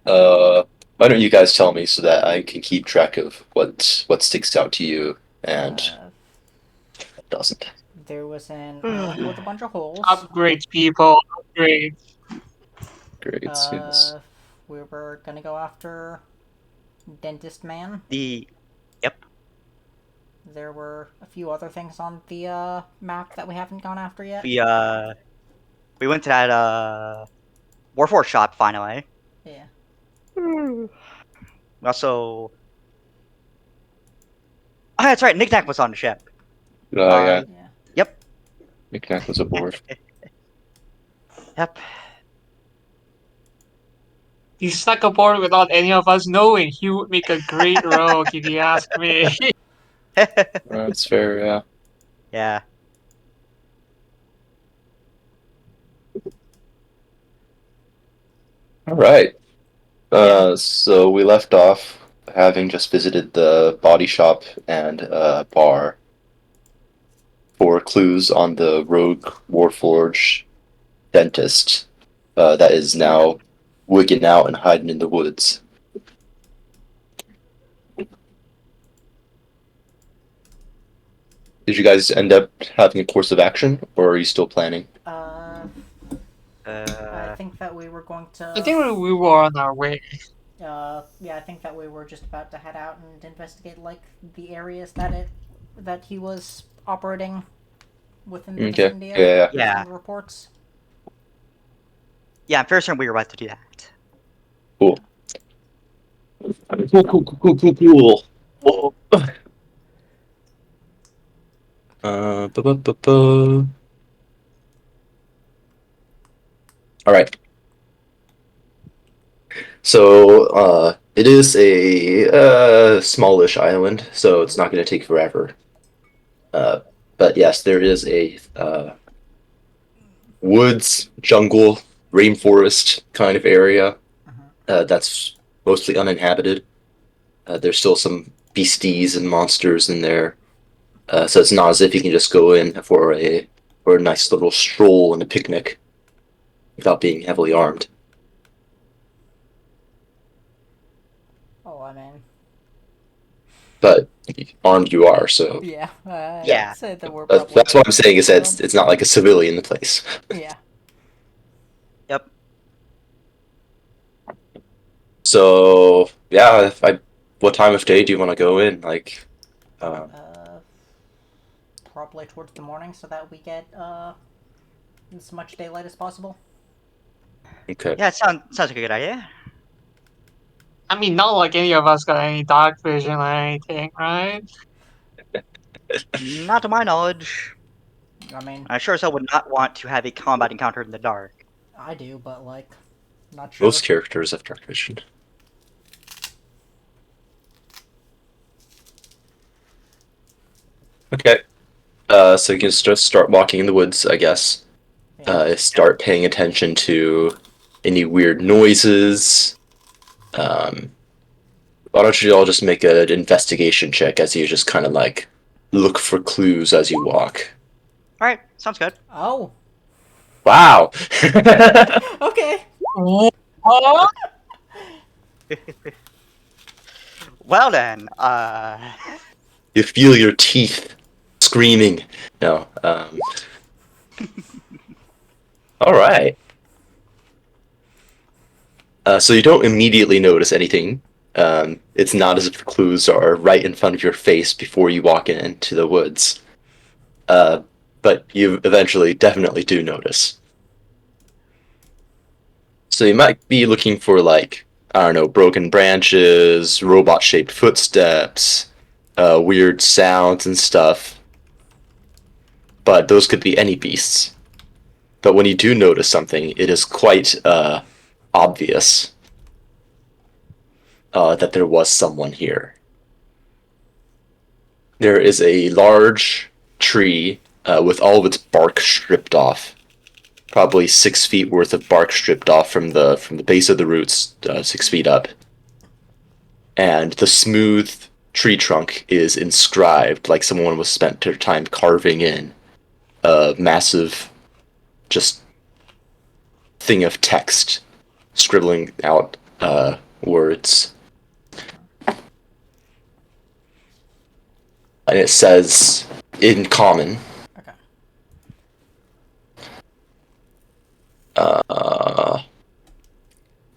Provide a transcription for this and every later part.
Why don't you guys tell me so that I can keep track of what sticks out to you and Uh, doesn't. there was an island with a bunch of holes. Upgrades, people. Upgrades. Great, yes. Uh, we were gonna go after Dentist Man. The Yep. There were a few other things on the map that we haven't gone after yet. We went to that Warforged shop finally. Yeah. We also, oh, that's right. Knick-Knack was on the ship. Oh yeah, Yeah. Yep. McKnack was aboard. Yep. He snuck aboard without any of us knowing. He would make a great rogue, if you ask me. That's fair, yeah. Yeah. All right. Yeah. So we left off having just visited the body shop and bar for clues on the rogue Warforged dentist that is now wigging out and hiding in the woods. Did you guys end up having a course of action, or are you still planning? Uh, I think that we were going I to. think we were on our way. Yeah, I think that we were just about to head out and investigate like the areas that he was operating within the Okay. vicinity of, Yeah. based Yeah. on the reports. Yeah, I'm fairly certain we were about to do that. Cool. Cool. Whoa. Ba-ba-ba-ba. All right. So it is a smallish island, so it's not going to take forever. But yes, there is a woods, jungle, rainforest kind of area that's mostly uninhabited. There's still some beasties and monsters in there, so it's not as if you can just go in for a nice little stroll and a picnic without being heavily armed. Oh, I mean, But armed you are, so yeah, I'd Yeah. say that we're probably that's what I'm saying is that armed. it's not like a civilian place. Yeah. Yep. So yeah, what time of day do you want to go in? Like, Uh, probably towards the morning so that we get as much daylight as possible. okay, Yeah, it sounds like a good idea. I mean, not like any of us got any dark vision or anything, right? Not to my knowledge. I mean, I sure as hell would not want to have a combat encounter in the dark. I do, but like, not sure. most characters have dark vision. Okay, so you can just start walking in the woods, I guess. Yeah. Start paying attention to any weird noises. Um, why don't you all just make an investigation check as you just kind of like look for clues as you walk? All right, sounds good. Oh. Wow. Okay. What? Well then, You feel your teeth screaming. No. All right. So you don't immediately notice anything. It's not as if the clues are right in front of your face before you walk into the woods. But you eventually definitely do notice. So you might be looking for like, I don't know, broken branches, robot-shaped footsteps, weird sounds and stuff. But those could be any beasts. But when you do notice something, it is quite obvious that there was someone here. There is a large tree with all of its bark stripped off. Probably 6 feet worth of bark stripped off from the base of the roots, 6 feet up. And the smooth tree trunk is inscribed like someone was spent their time carving in a massive, just thing of text, scribbling out words. And it says, in common, Okay.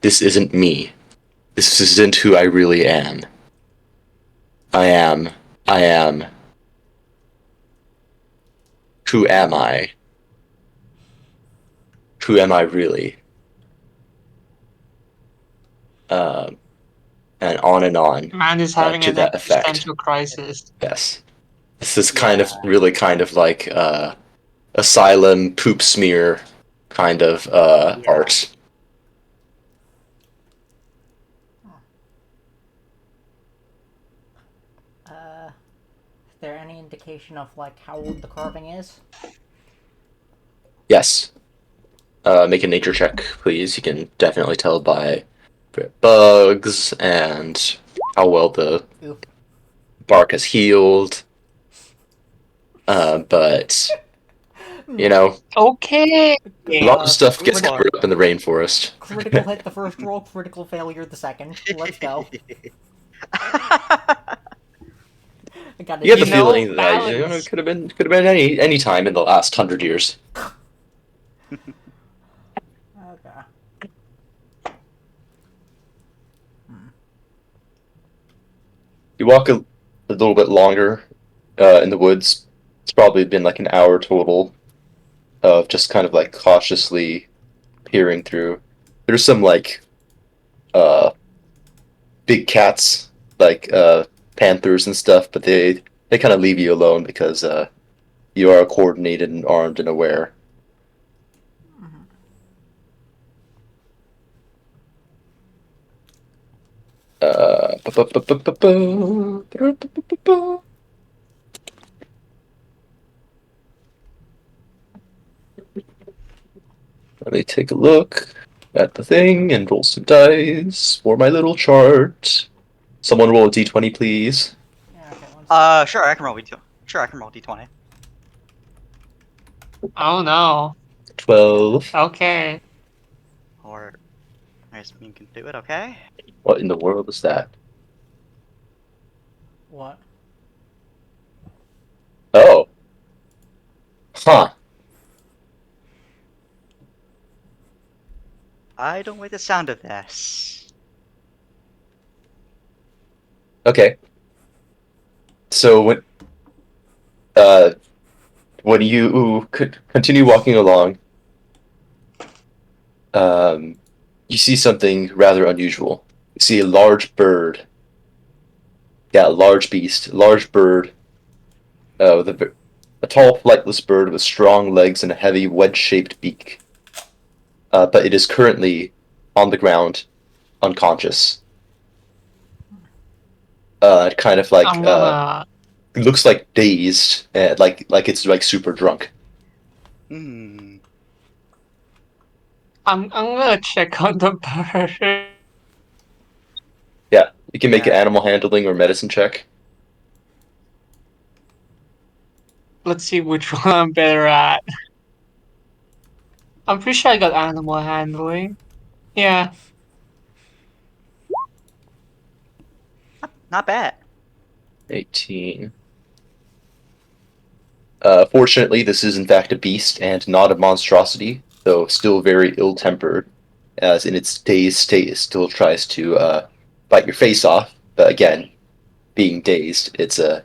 this isn't me. This isn't who I really am. I am. Who am I? Who am I really? And on and on, Man is having to an that effect. existential crisis. Yes. This is really kind of like asylum poop smear kind of art. Is there any indication of like how old the carving is? Yes. Make a nature check, please. You can definitely tell by bugs and how well the Ooh. bark has healed. But you know, Okay. a lot of stuff gets Ooh. covered up in the rainforest. Critical hit the first roll, critical failure the second. Let's go. I got You get the You know, feeling that it balance. could have been any time in the last 100 years. Okay. You walk a little bit longer in the woods. It's probably been like an hour total of just kind of like cautiously peering through. There's some like uh, big cats, like panthers and stuff, but they kind of leave you alone because you are coordinated and armed and aware. Let me take a look at the thing and roll some dice for my little chart. Someone roll a d20, please. Yeah, okay, one second. Sure, I can roll D2. Sure, I can roll D20. Oh no. 12. Okay. Or I guess you can do it. Okay. What in the world is that? What? Oh. Huh. I don't like the sound of this. Okay. So when you could continue walking along, um, you see something rather unusual. You see a large bird. Yeah, a large beast, large bird, with a tall, flightless bird with strong legs and a heavy wedge-shaped beak. But it is currently on the ground, unconscious. Kind of like I'm gonna it looks like dazed, like it's like super drunk. Hmm. I'm gonna check on the bird. Yeah, you can make an Yeah. animal handling or medicine check. Let's see which one I'm better at. I'm pretty sure I got animal handling. Yeah. Not bad. 18. Fortunately, this is in fact a beast and not a monstrosity, though still very ill-tempered, as in its dazed state it still tries to bite your face off. But again, being dazed, it's a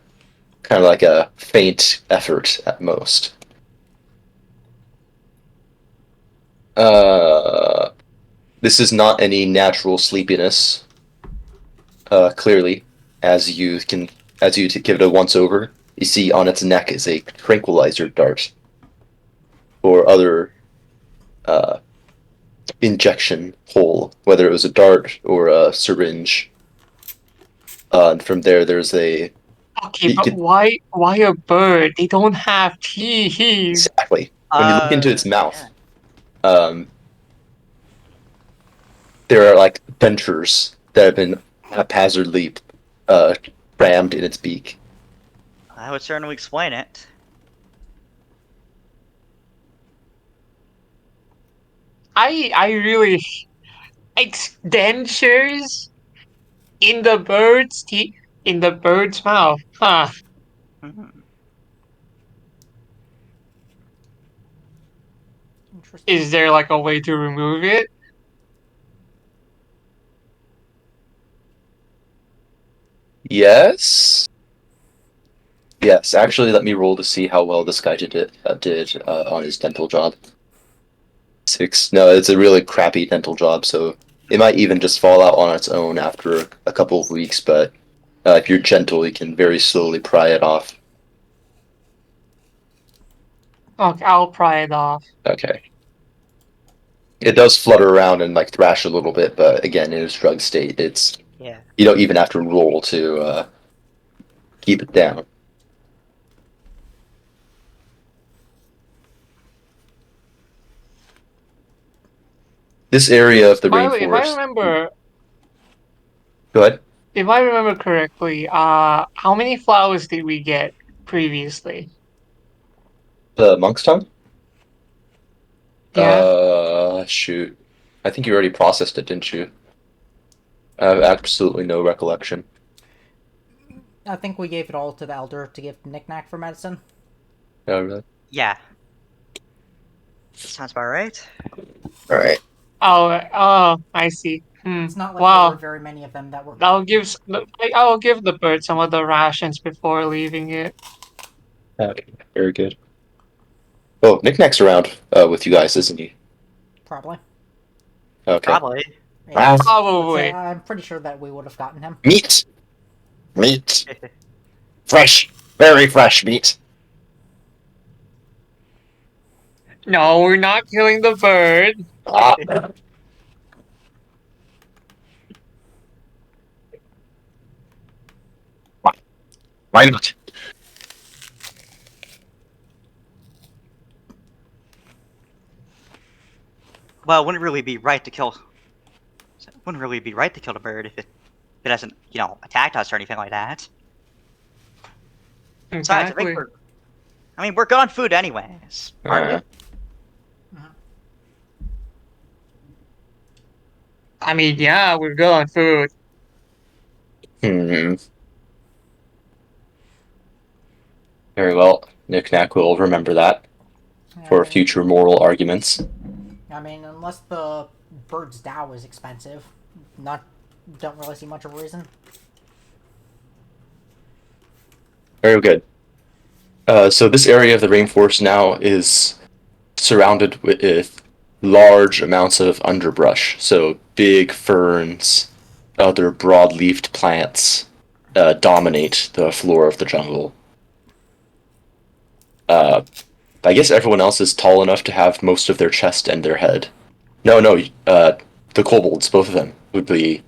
kind of like a faint effort at most. Uh, this is not any natural sleepiness. Clearly, as you can, as you give it a once over, you see on its neck is a tranquilizer dart or other uh, injection hole, whether it was a dart or a syringe. And from there, there's a Okay, you but could, why a bird? They don't have teeth. exactly when you look into its mouth. Yeah. Um, there are like dentures that have been haphazardly uh, rammed in its beak. I would certainly explain it. I really Dentures in the bird's teeth, in the bird's mouth. Huh. Hmm. Interesting. Is there like a way to remove it? Yes. Yes, actually, let me roll to see how well this guy did on his dental job. 6. No, it's a really crappy dental job, so it might even just fall out on its own after a couple of weeks. But if you're gentle, you can very slowly pry it off. Okay, I'll pry it off. Okay. It does flutter around and like thrash a little bit, but again, in its drug state, it's Yeah. you don't even have to roll to keep it down. This area of the By the way, rainforest. Go ahead. if I remember correctly, how many flowers did we get previously? The monk's tongue? Yeah. Shoot. I think you already processed it, didn't you? I have absolutely no recollection. I think we gave it all to the elder to give knickknack for medicine. Oh, really? Yeah. Sounds about right. All right. Oh, I see. It's not like there Wow. were very many of them that were. I'll give the bird some of the rations before leaving it. Okay. Very good. Oh, Knickknack's around with you guys, isn't he? Probably. Okay. Probably. Yeah, Probably. I'm pretty sure that we would have gotten him. Meat. Meat. Fresh. Very fresh meat. No, we're not killing the bird. Ah. Why not? Well, it wouldn't really be right to kill. It wouldn't really be right to kill the bird if it hasn't, attacked us or anything like that. Besides, Exactly. we're good on food anyways, aren't we? I mean, yeah, we're good on food. Hmm. Very well. Knickknack will remember that for future moral arguments. I mean, unless the bird's Dow is expensive, don't really see much of a reason. Very good. So this area of the rainforest now is surrounded with large amounts of underbrush. So big ferns, other broad-leafed plants dominate the floor of the jungle. I guess everyone else is tall enough to have most of their chest and their head. No, the kobolds, both of them, would be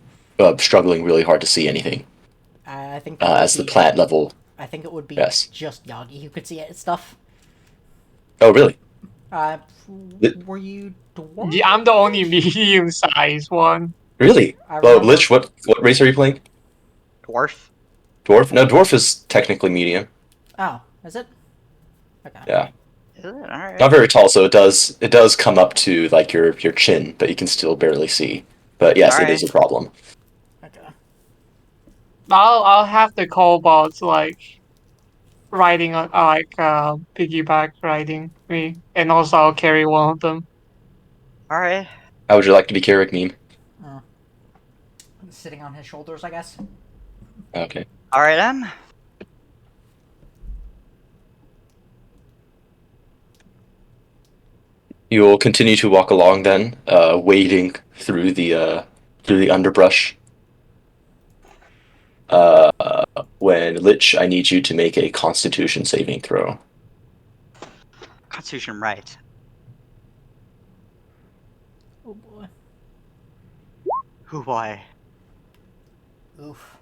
struggling really hard to see anything. I think As the plant level. I think it would be Yes. just Yagi who could see it stuff. Oh, really? Were you dwarf? Yeah, I'm the only medium-sized one. Really? I Well, remember- Lich, what race are you playing? Dwarf. Dwarf? No, dwarf is technically medium. Oh, is it? Okay. Yeah. Is it? Alright. Not very tall, so it does come up to like your chin, but you can still barely see. But yes, it is a problem. Okay. I'll have the kobolds riding on piggyback riding me, and also I'll carry one of them. Alright. How would you like to be carried, meme? Sitting on his shoulders, I guess. Okay. Alright then. You'll continue to walk along then, wading through the underbrush. When Lich, I need you to make a Constitution saving throw. Constitution right. Oh boy. Oh boy. Oof.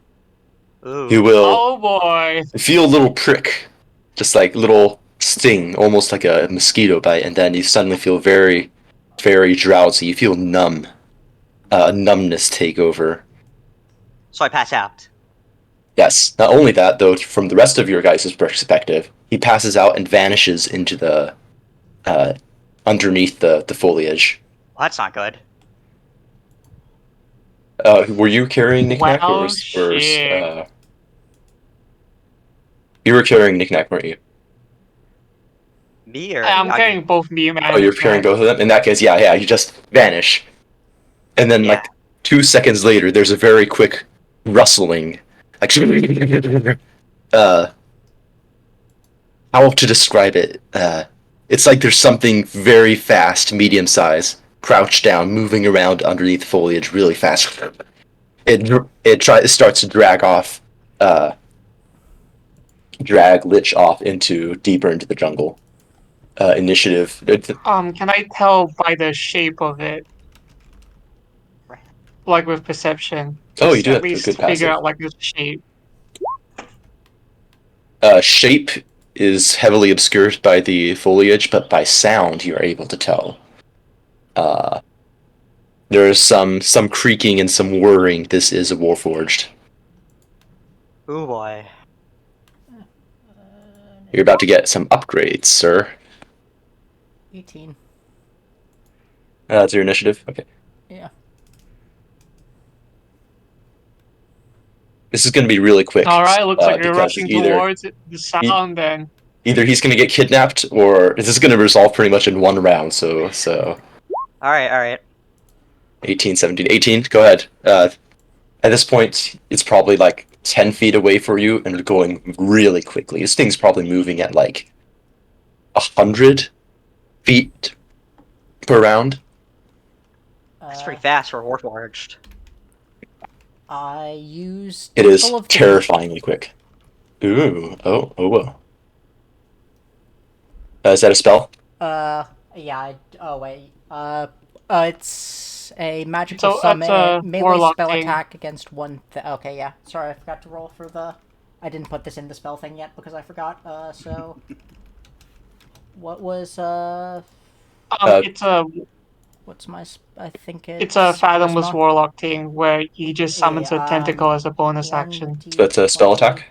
Ooh. You will Oh boy! feel a little prick, just like little sting, almost like a mosquito bite, and then you suddenly feel very, very drowsy. You feel numb. Numbness take over. So I pass out. Yes. Not only that, though, from the rest of your guys' perspective, he passes out and vanishes into the underneath the foliage. Well, that's not good. Were you carrying Knickknack or Well, shit. you were carrying Knickknack, weren't you? Me or I'm Yagi? carrying both Meme Oh, and you're carrying Knack. both of them? In that case, yeah, you just vanish. And then, Yeah. 2 seconds later, there's a very quick rustling. Like, how to describe it? It's like there's something very fast, medium size, crouched down, moving around underneath foliage really fast. It starts to drag Lich off deeper into the jungle. Initiative. Can I tell by the shape of it, like with perception? Oh, you Just do at have a good least figure passive. out like the shape. Shape is heavily obscured by the foliage, but by sound you are able to tell. There is some creaking and some whirring. This is a Warforged. Oh boy. You're about to get some upgrades, sir. 18. That's your initiative? Okay. Yeah. This is going to be really quick. Alright, looks like you're because rushing towards the sound then. either he's going to get kidnapped or this is going to resolve pretty much in one round. So Alright. 18, 17, 18. Go ahead. At this point, it's probably like 10 feet away for you and going really quickly. This thing's probably moving at like 100 feet per round. That's pretty fast for a Warforged. I used. It is Temple of terrifyingly quick. Ooh. Oh, whoa. Is that a spell? Yeah. Oh wait. It's a magical So that's summon a melee warlock spell thing. attack against one. Okay, yeah. Sorry, I forgot to roll for the. I didn't put this in the spell thing yet because I forgot. So. What was It's a What's my? I think it's a fathomless charisma. warlock thing where he just summons a tentacle as a bonus action. So that's a spell attack?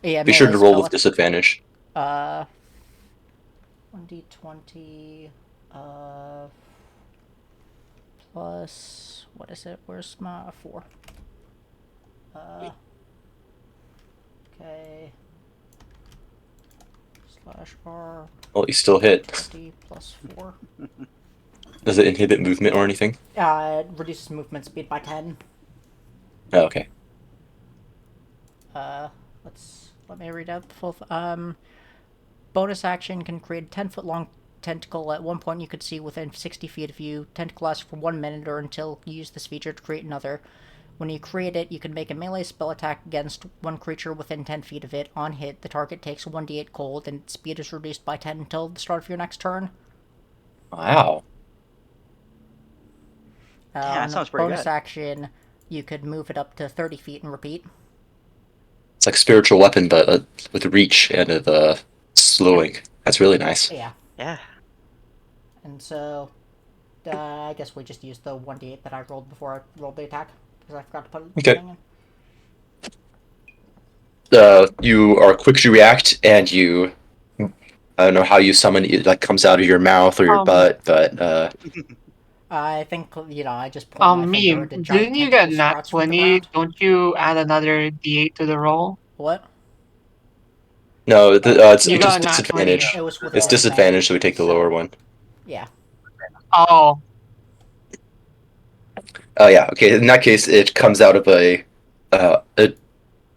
Yeah, Be sure melee to roll spell with disadvantage. 1d20 plus what is it? Where's my 4? Okay. /R Well, you still hit. 20 plus 4. Does it inhibit movement or anything? It reduces movement speed by 10. Oh, okay. Let me read out the full. Bonus action can create a 10-foot long tentacle. At one point, you could see within 60 feet of you. Tentacle lasts for 1 minute or until you use this feature to create another. When you create it, you can make a melee spell attack against one creature within 10 feet of it. On hit, the target takes 1d8 cold, and its speed is reduced by 10 until the start of your next turn. Wow. Damn, that sounds pretty bonus good. action, you could move it up to 30 feet and repeat. It's like spiritual weapon, but with reach and the slowing. That's really nice. Yeah. Yeah. And so, I guess we just used the 1d8 that I rolled before I rolled the attack, because I forgot to put it Okay. in. You are quick to react, and you. I don't know how you summon it, like comes out of your mouth or your butt, but I think, I just point my finger Meme, at the giant didn't you get tentacle nat sprouts from the 20? ground. Don't you add another d8 to the roll? What? no, it's You got just nat 20. disadvantage. It was with It's disadvantage, so we take the lower one. Yeah. Oh, Oh yeah, okay. In that case, it comes out of a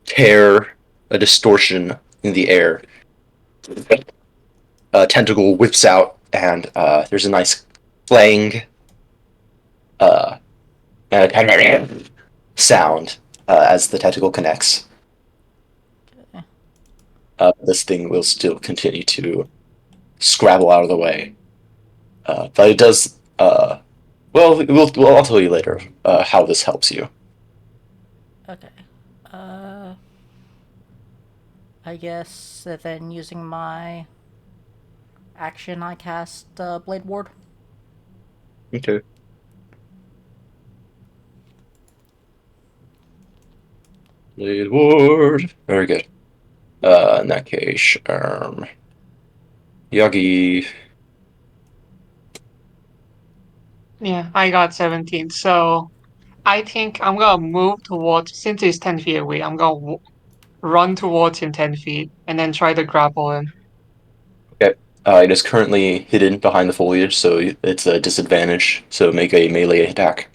tear, a distortion in the air. A tentacle whips out, and there's a nice clang, and a sound as the tentacle connects. Okay. This thing will still continue to scrabble out of the way, but it does. Well, I'll tell you later how this helps you. Okay. I guess then using my action, I cast Blade Ward. Okay. Blade Ward. Very good. In that case, Yagi. yeah, I got 17. So I think I'm gonna move towards, since he's 10 feet away, I'm gonna run towards him 10 feet and then try to grapple him. Okay. It is currently hidden behind the foliage, so it's a disadvantage. So make a melee attack.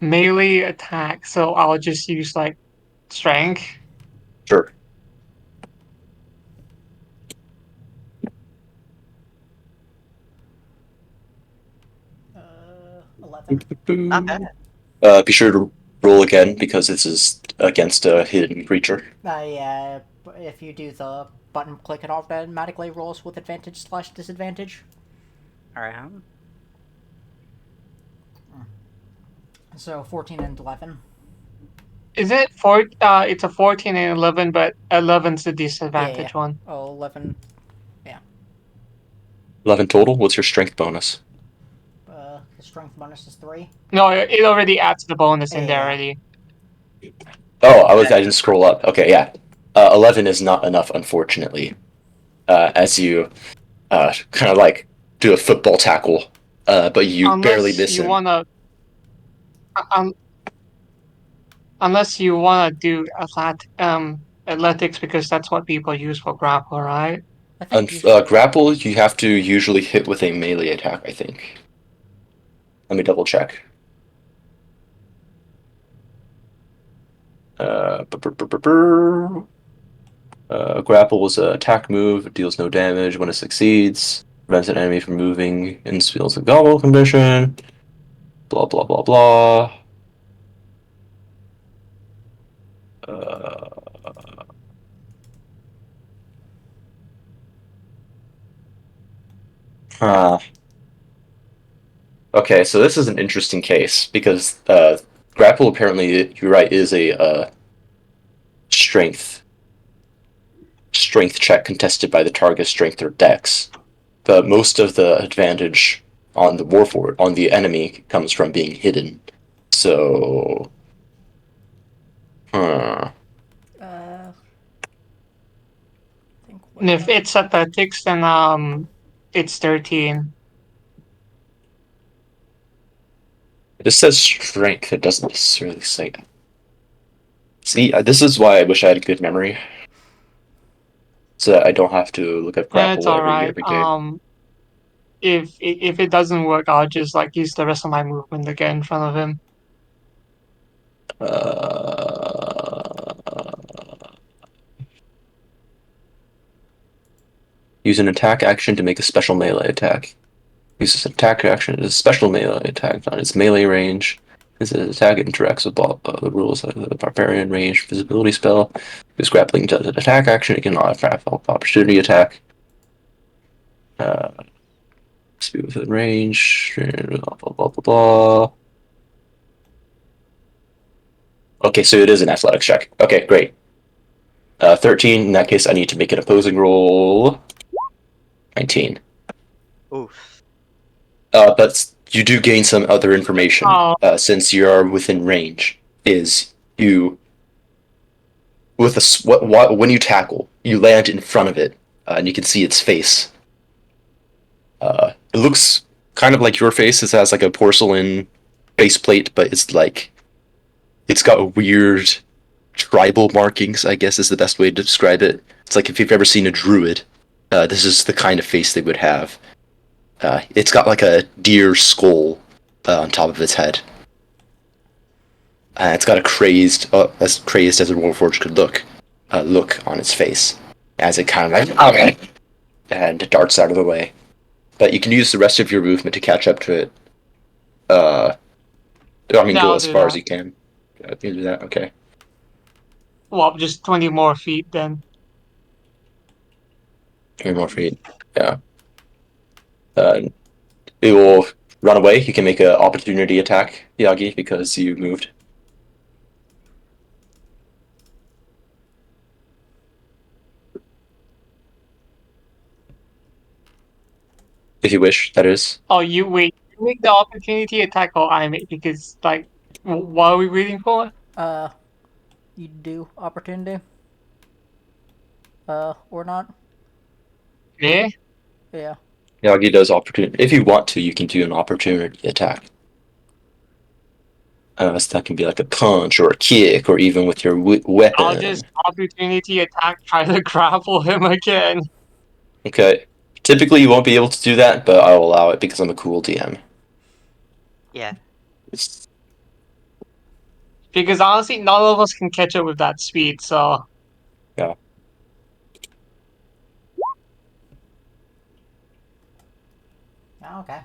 Melee attack, so I'll just use like strength. Sure. Uh, 11. Not bad. Be sure to roll again because this is against a hidden creature. Yeah, if you do the button click, it automatically rolls with advantage/disadvantage. All right. So 14 and 11. Is it it's a 14 and 11, but 11's the disadvantage one. Oh, 11. 11 total. What's your strength bonus? The strength bonus is 3. No, it already adds the bonus in there Yeah. already. Oh, I didn't scroll up. Okay, yeah. 11 is not enough, unfortunately. As you kind of like do a football tackle, but you barely miss him. Um, unless you wanna do athletics because that's what people use for grapple, right? I think you Grapple, you have to usually hit with a melee attack, I think. Let me double check. Grapple is an attack move. It deals no damage when it succeeds. Prevents an enemy from moving in fields of gobble condition. Blah blah blah blah. Uh, huh. Okay, so this is an interesting case because grapple apparently, you're right, is a strength check contested by the target's strength or dex. But most of the advantage on the warfort on the enemy comes from being hidden. So, huh. think And if it's athletics, then it's 13. It just says strength. It doesn't necessarily say. See, this is why I wish I had a good memory, so that I don't have to look at Yeah, it's grapple all every right. game. If it doesn't work, I'll just like use the rest of my movement to get in front of him. Use an attack action to make a special melee attack. Use this attack action as a special melee attack on its melee range. This attack interacts with the rules of the barbarian range visibility spell. Use grappling does an attack action. It can opportunity attack. Speed within range. Blah blah blah blah blah. Okay, so it is an athletics check. Okay, great. 13. In that case, I need to make an opposing roll. 19. Oof. But you do gain some other information Oh, since you are within range. Is you with when you tackle, you land in front of it, and you can see its face. It looks kind of like your face. It has like a porcelain faceplate, but it's got weird tribal markings, I guess is the best way to describe it. It's like if you've ever seen a druid, this is the kind of face they would have. It's got like a deer skull on top of its head. It's got as crazed as a warforged could look on its face, as it kind of like, okay, and darts out of the way. But you can use the rest of your movement to catch up to it. I mean, yeah, go I'll as do far as that. you can. You can do that, okay. Well, just 20 more feet then. 3 more feet. Yeah. Uh, it will run away. You can make an opportunity attack, Yagi, because you moved. If you wish, that is. Oh, you wait. You make the opportunity attack or I make because like what are we waiting for? You do opportunity. Or not. Yeah. Yeah. Yagi does opportunity. If you want to, you can do an opportunity attack. So that can be like a punch or a kick, or even with your I'll just weapon. opportunity attack, try to grapple him again. Okay. Typically, you won't be able to do that, but I'll allow it because I'm a cool DM. Yeah. It's, Because honestly, none of us can catch up with that speed, so. yeah. Oh, okay.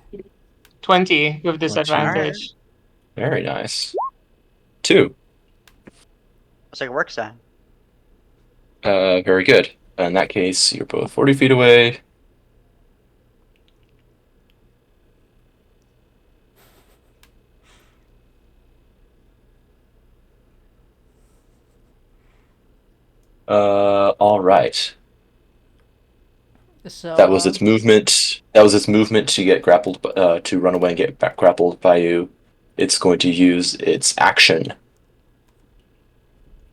20 with 20. disadvantage. Very nice. 2. Looks like it works then. Very good. In that case, you're both 40 feet away. All right. So That was its movement. That was its movement to get grappled, to run away and get back grappled by you. It's going to use its action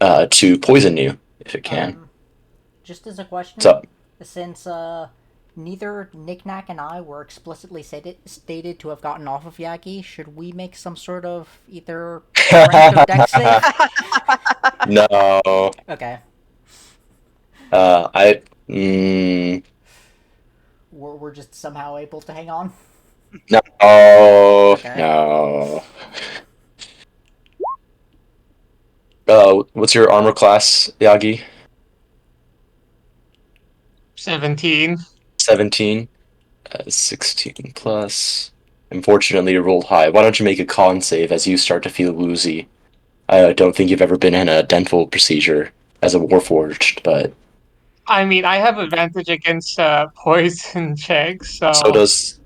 to poison you if it can. just as a What's question, up? since neither Knickknack and I were explicitly stated to have gotten off of Yagi, should we make some sort of either strength or dex save? No. Okay. I. Mm, We're just somehow able to hang on. no. Okay. No. What's your armor class, Yagi? 17. 17. 16 plus. Unfortunately, you rolled high. Why don't you make a con save as you start to feel woozy? I don't think you've ever been in a dental procedure as a warforged, but I mean, I have advantage against poison checks, so so. does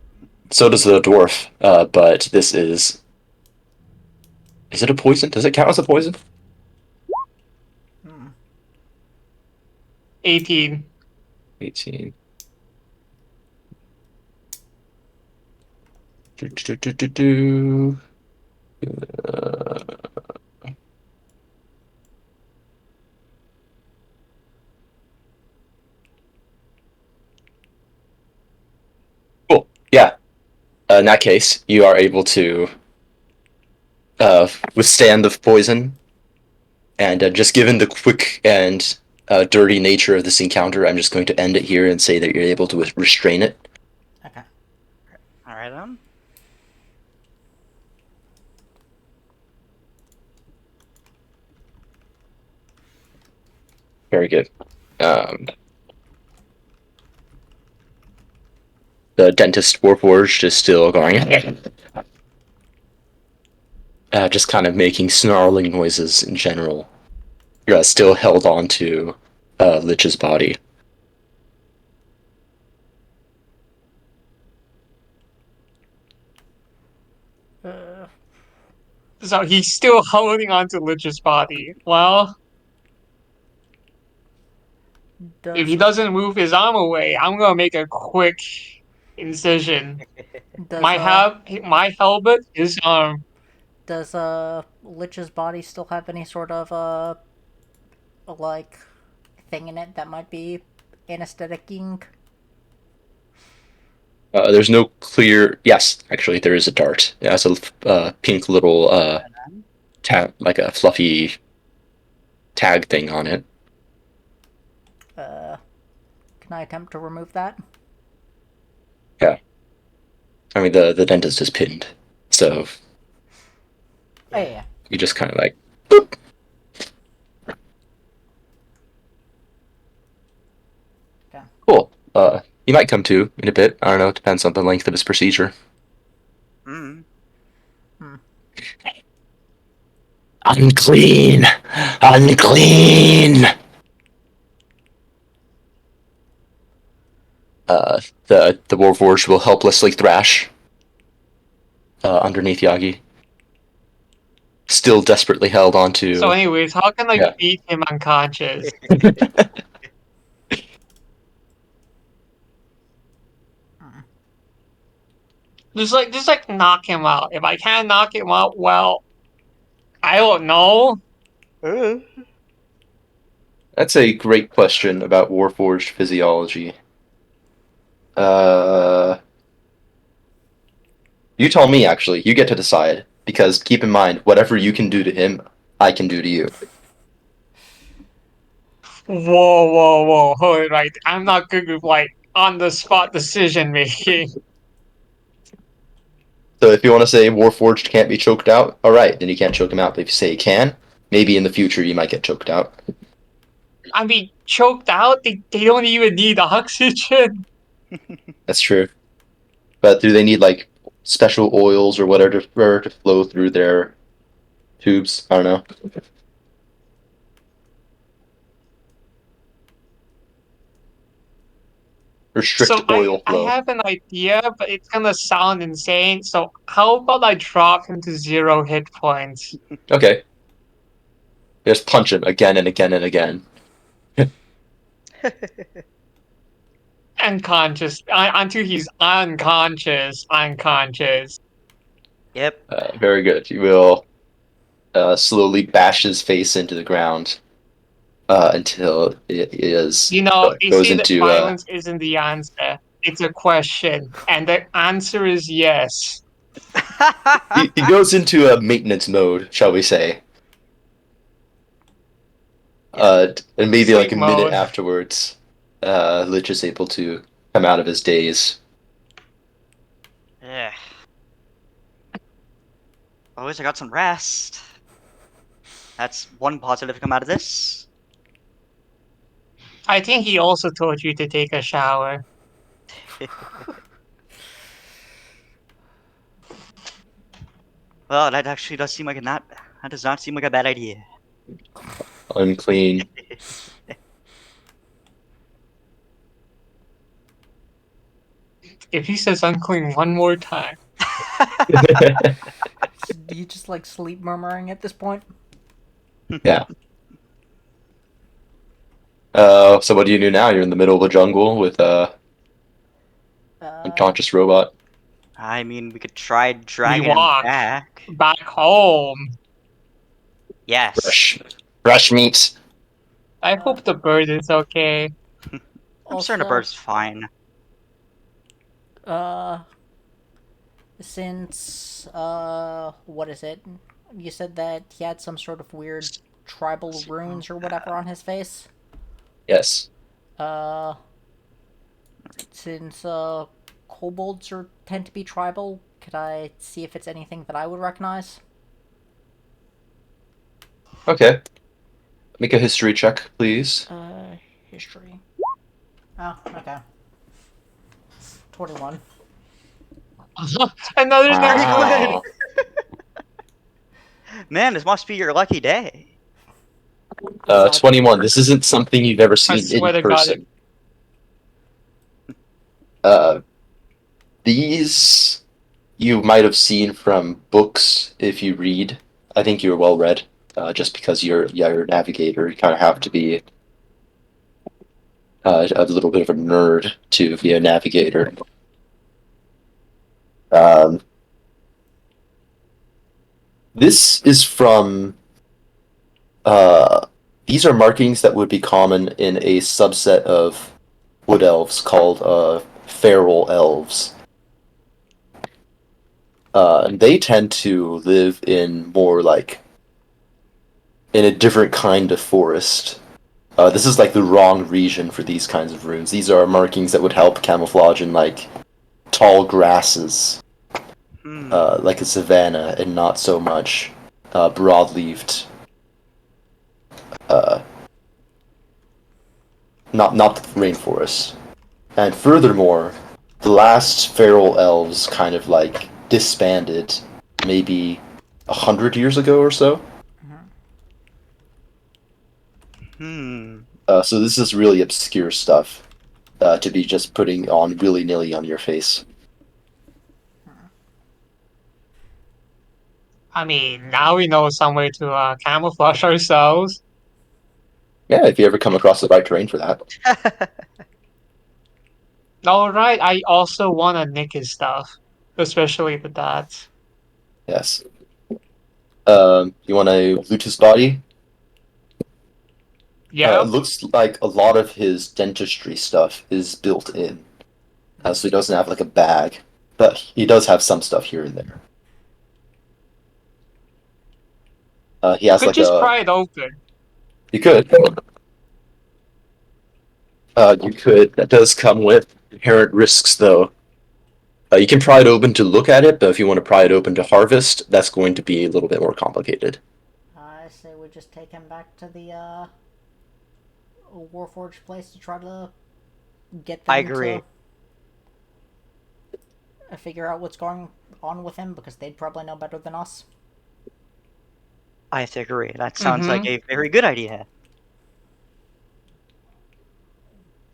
the dwarf. But this is it a poison? Does it count as a poison? 18. 18. Do, do, do, do, do. Cool. Yeah. In that case, you are able to withstand the poison, and just given the quick and dirty nature of this encounter, I'm just going to end it here and say that you're able to restrain it. Okay. All right then. Very good. The dentist warforged is still going, just kind of making snarling noises in general. You're still held onto Lich's body. So he's still holding onto Lich's body. Well, if he doesn't move his arm away, I'm gonna make a quick incision. does My helmet, his arm. does Lich's body still have any sort of like thing in it that might be anestheticing? There's no clear. Yes, actually, there is a dart. It has a pink little like a fluffy tag thing on it. Can I attempt to remove that? Yeah. I mean, the dentist is pinned, so Oh yeah. you just kind of like. Boop. Okay. Cool. He might come to in a bit. I don't know. It depends on the length of his procedure. Mm. Unclean! Unclean! The Warforged will helplessly thrash underneath Yagi. Still desperately held onto. So, anyways, how can I Yeah. beat him unconscious? Just knock him out. If I can't knock him out, well, I don't know. That's a great question about Warforged physiology. Uh, you tell me, actually. You get to decide. Because keep in mind, whatever you can do to him, I can do to you. Whoa. Hold it right. I'm not good with like on the spot decision making. So if you want to say Warforged can't be choked out, alright, then you can't choke him out. But if you say he can, maybe in the future you might get choked out. I mean, choked out. They don't even need oxygen. That's true. But do they need, like, special oils or whatever to flow through their tubes? I don't know. Restrict So oil I flow. have an idea, but it's gonna sound insane. So how about I drop him to 0 hit points? Okay. Just punch him again and again and again. Unconscious. Until he's unconscious. Yep. Very good. You will slowly bash his face into the ground until it is You know, they goes say that into violence isn't the answer. It's a question. And the answer is yes. he goes into a maintenance mode, shall we say? And maybe like Sleep a minute mode. afterwards, Lich is able to come out of his daze. Yeah. At least I got some rest. That's one positive to come out of this. I think he also told you to take a shower. Well, that actually does seem like a not. That does not seem like a bad idea. Unclean. If he says unclean one more time, Do you just like sleep murmuring at this point? Yeah. So what do you do now? You're in the middle of a jungle with a Uh, unconscious robot. I mean, we could try we dragging him walk back. back home. Yes. Fresh meat. I hope the bird is okay. I'm certain the also, bird's fine. uh, since, what is it? You said that he had some sort of weird tribal runes or whatever on his face. Yes. Uh, since, kobolds tend to be tribal, could I see if it's anything that I would recognize? Okay. Make a history check, please. History. Oh, okay. 21. Another Wow. Man, this must be your lucky day. 21. This isn't something you've ever I seen in swear to God. person. Uh, these you might have seen from books if you read. I think you're well read, just because you're a navigator. You kind of have to be a little bit of a nerd to be a navigator. Um, this is from. These are markings that would be common in a subset of wood elves called feral elves. And they tend to live in more like in a different kind of forest. This is like the wrong region for these kinds of runes. These are markings that would help camouflage in like tall grasses, like a savanna, and not so much broad-leaved. Uh, not the rainforest. And furthermore, the last feral elves kind of like disbanded, maybe 100 years ago or so. So this is really obscure stuff to be just putting on willy-nilly on your face. I mean, now we know somewhere to camouflage ourselves. Yeah, if you ever come across the right terrain for that. Alright, I also want to nick his stuff. Especially the that. Yes. You want to loot his body? It Yep. looks like a lot of his dentistry stuff is built in. So he doesn't have like a bag, but he does have some stuff here and there. He has Could like just a. pry it open. You could. You could. That does come with inherent risks, though. You can pry it open to look at it, but if you want to pry it open to harvest, that's going to be a little bit more complicated. I say we just take him back to the Warforged place to try to get I them agree. to figure out what's going on with him because they'd probably know better than us. I have to agree. That sounds like Mm-hmm. a very good idea.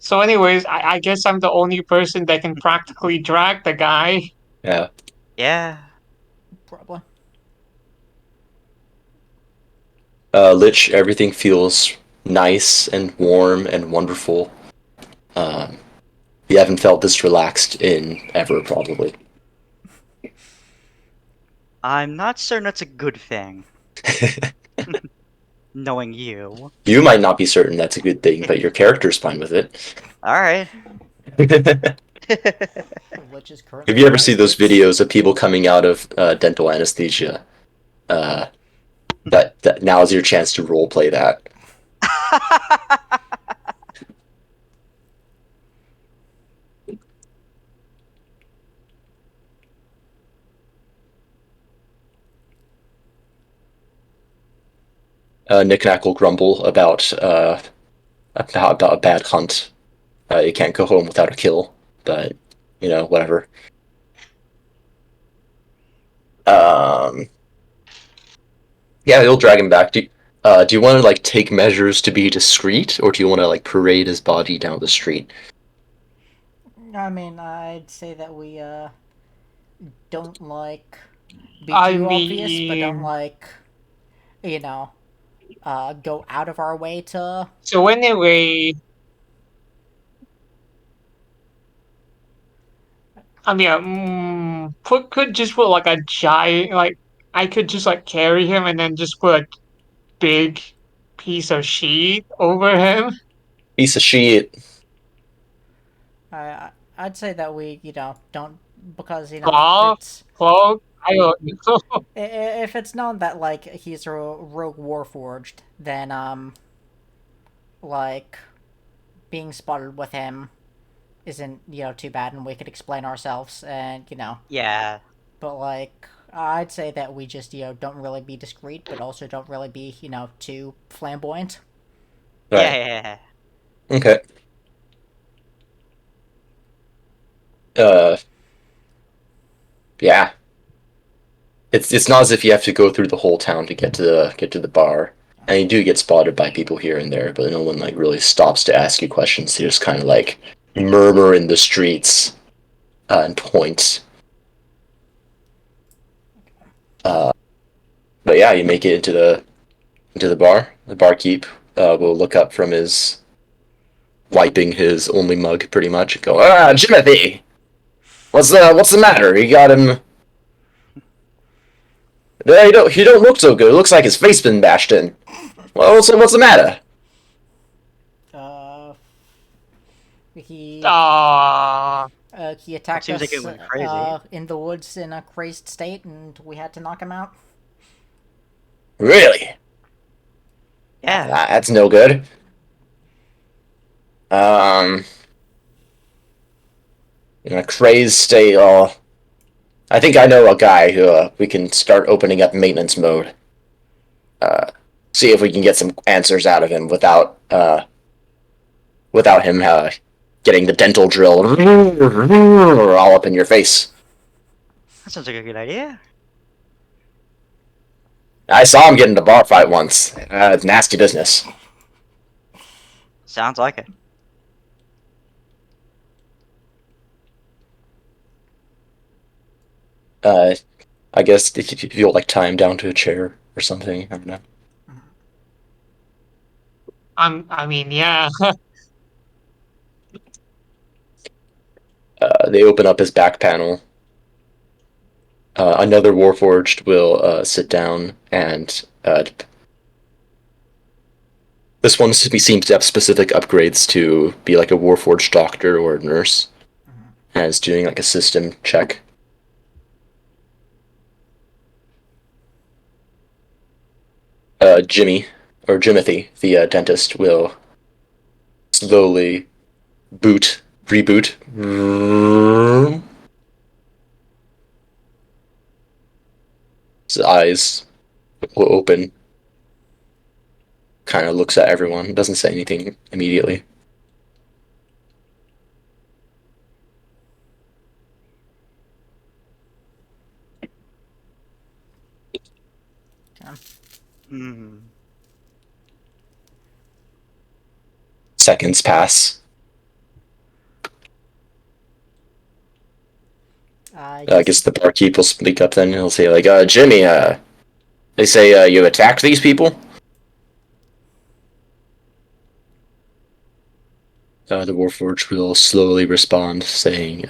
So, anyways, I guess I'm the only person that can practically drag the guy. Yeah. Yeah. Probably. Lich, everything feels nice and warm and wonderful. Um, you haven't felt this relaxed in ever, probably. I'm not certain that's a good thing, knowing you. You might not be certain that's a good thing, but your character's fine with it. Alright. Which is currently Have you ever high seen those stakes. videos of people coming out of dental anesthesia? That now is your chance to role play that. Nick Knack will grumble about a bad hunt. You can't go home without a kill, but whatever. Um, yeah, he'll drag him back. Do you want to like take measures to be discreet, or do you want to like parade his body down the street? I mean, I'd say that we don't like be I too obvious, but don't mean, like you know go out of our way to. so anyway, I mean, could just put like a giant, like I could just like carry him and then just put a big piece of sheet over him. Piece of shit. I'd say that we don't because if Cloth, it's cloak. I don't know. if it's known that like he's a rogue warforged, then like being spotted with him isn't too bad, and we could explain ourselves, and Yeah. but like I'd say that we just don't really be discreet, but also don't really be too flamboyant. Yeah, Right. yeah, Okay. Uh, yeah. It's not as if you have to go through the whole town to get to the bar. And you do get spotted by people here and there, but no one like really stops to ask you questions. They just kind of like murmur in the streets and point. Uh, but yeah, you make it into the bar. The barkeep will look up from his wiping his only mug, pretty much, and go, "Ah, Jimothy, what's the matter? You got him. He don't look so good. It looks like his face been bashed in. Well, what's the matter?" Uh, he Ah, he That attacked seems like it us went crazy. in the woods in a crazed state, and we had to knock him out. Really? Yeah. That's no good. Um, in a crazed state. Oh, I think I know a guy who we can start opening up maintenance mode. Uh, See if we can get some answers out of him without him getting the dental drill all up in your face. That sounds like a good idea. I saw him get into a bar fight once. It's nasty business. Sounds like it. Uh, I guess if you'll like tie him down to a chair or something. I don't know. I mean, yeah. They open up his back panel. Another Warforged will sit down and this one seems to have specific upgrades to be like a Warforged doctor or a nurse. and is doing like a system check. Jimmy, or Jimothy, the dentist, will slowly reboot. His eyes will open, kind of looks at everyone, doesn't say anything immediately. Hmm. Seconds pass. I guess the barkeep will speak up then. He'll say, like, Jimmy, they say you attacked these people? The Warforged will slowly respond, saying,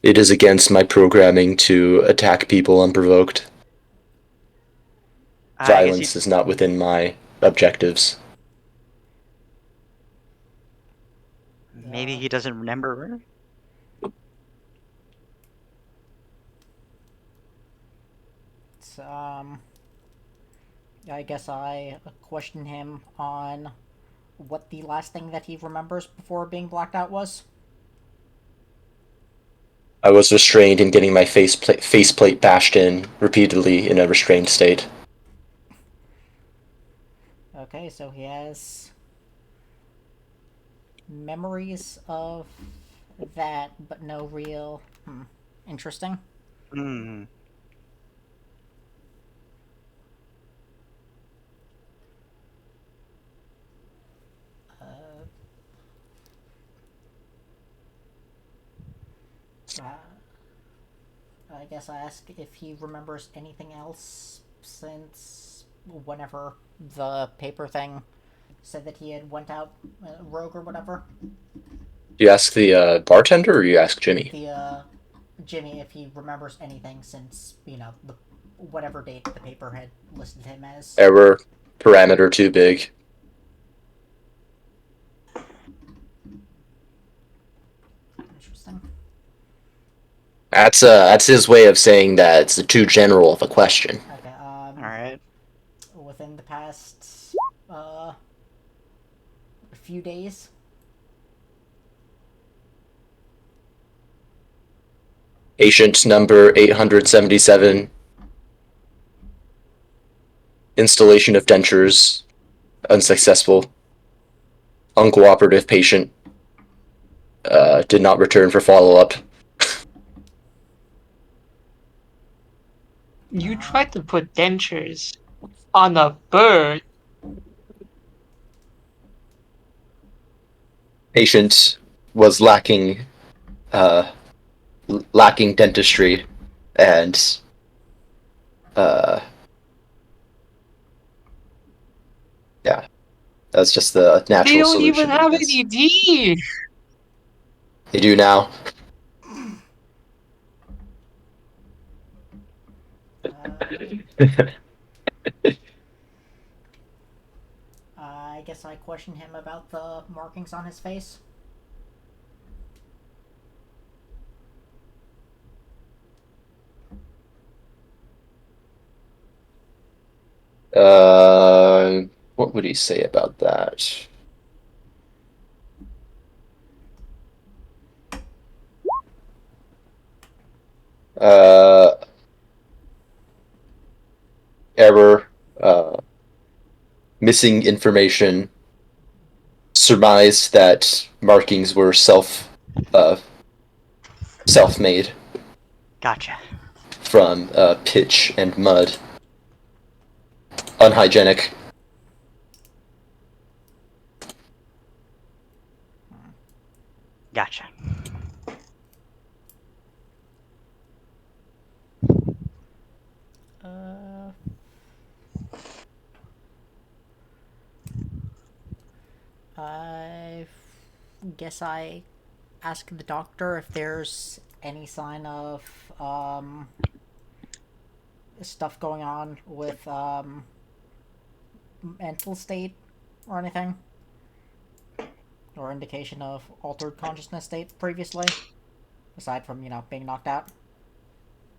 it is against my programming to attack people unprovoked. I guess Violence is not within my objectives. maybe he doesn't remember. It's, I guess I question him on what the last thing that he remembers before being blacked out was. I was restrained in getting my faceplate bashed in repeatedly in a restrained state. Okay, so he has memories of that, but no real. Interesting. Hmm. Uh, I guess I ask if he remembers anything else since whenever the paper thing said that he had went out rogue or whatever. You ask the bartender, or you ask Jimmy? The Jimmy, if he remembers anything since the whatever date the paper had listed him as. Error, parameter too big. Interesting. That's his way of saying that it's too general of a question. Okay. All right. Within the past few days. Patient number 877. Installation of dentures unsuccessful. Uncooperative patient. Did not return for follow-up. You tried to put dentures on a bird. Patient was lacking dentistry, and yeah, that's just the They natural don't even solution. have any D. They do now. I guess I question him about the markings on his face. What would he say about that? Uh, error, missing information, surmise that markings were self-made Gotcha. from pitch and mud, unhygienic. Gotcha. Uh, I guess I ask the doctor if there's any sign of stuff going on with mental state or anything. or indication of altered consciousness state previously, aside from being knocked out?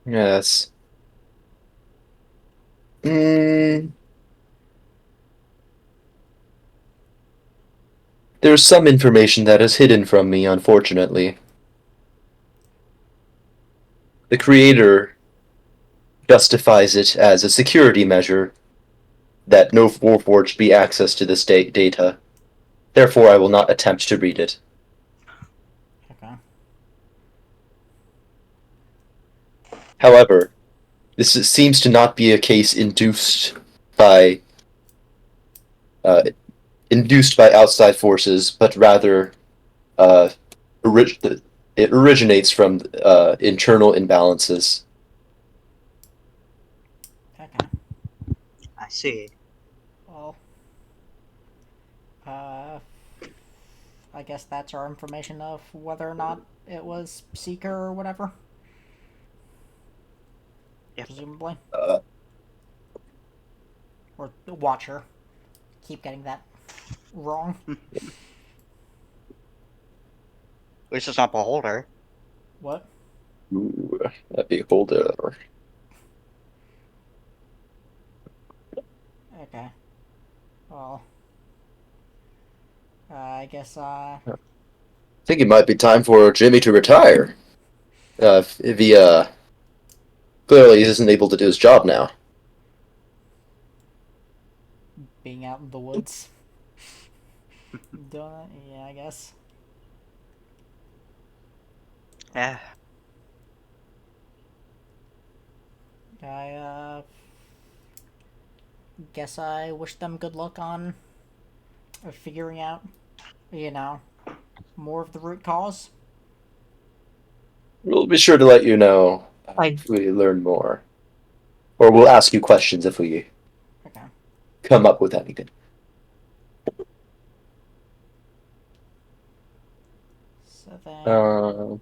Yes. Mm, there's some information that is hidden from me, unfortunately. The creator justifies it as a security measure that no Warforged be access to this data. Therefore, I will not attempt to read it. Okay. However, seems to not be a case by uh, induced by outside forces, but rather uh, it originates from internal imbalances. Okay. I see. Well, uh, I guess that's our information of whether or not it was Seeker or whatever, Yep. presumably. Uh, Or the Watcher. Keep getting that wrong. At least it's not Beholder. What? ooh, that beholder. Okay. Well, I guess, I think it might be time for Jimmy to retire. If he clearly isn't able to do his job now. being out in the woods. Doing it? Yeah, I guess. Yeah. I, guess I wish them good luck on figuring out, you know, more of the root cause. We'll be sure to let you know Like, if we learn more. Or we'll ask you questions if we Okay. come up with anything. So then,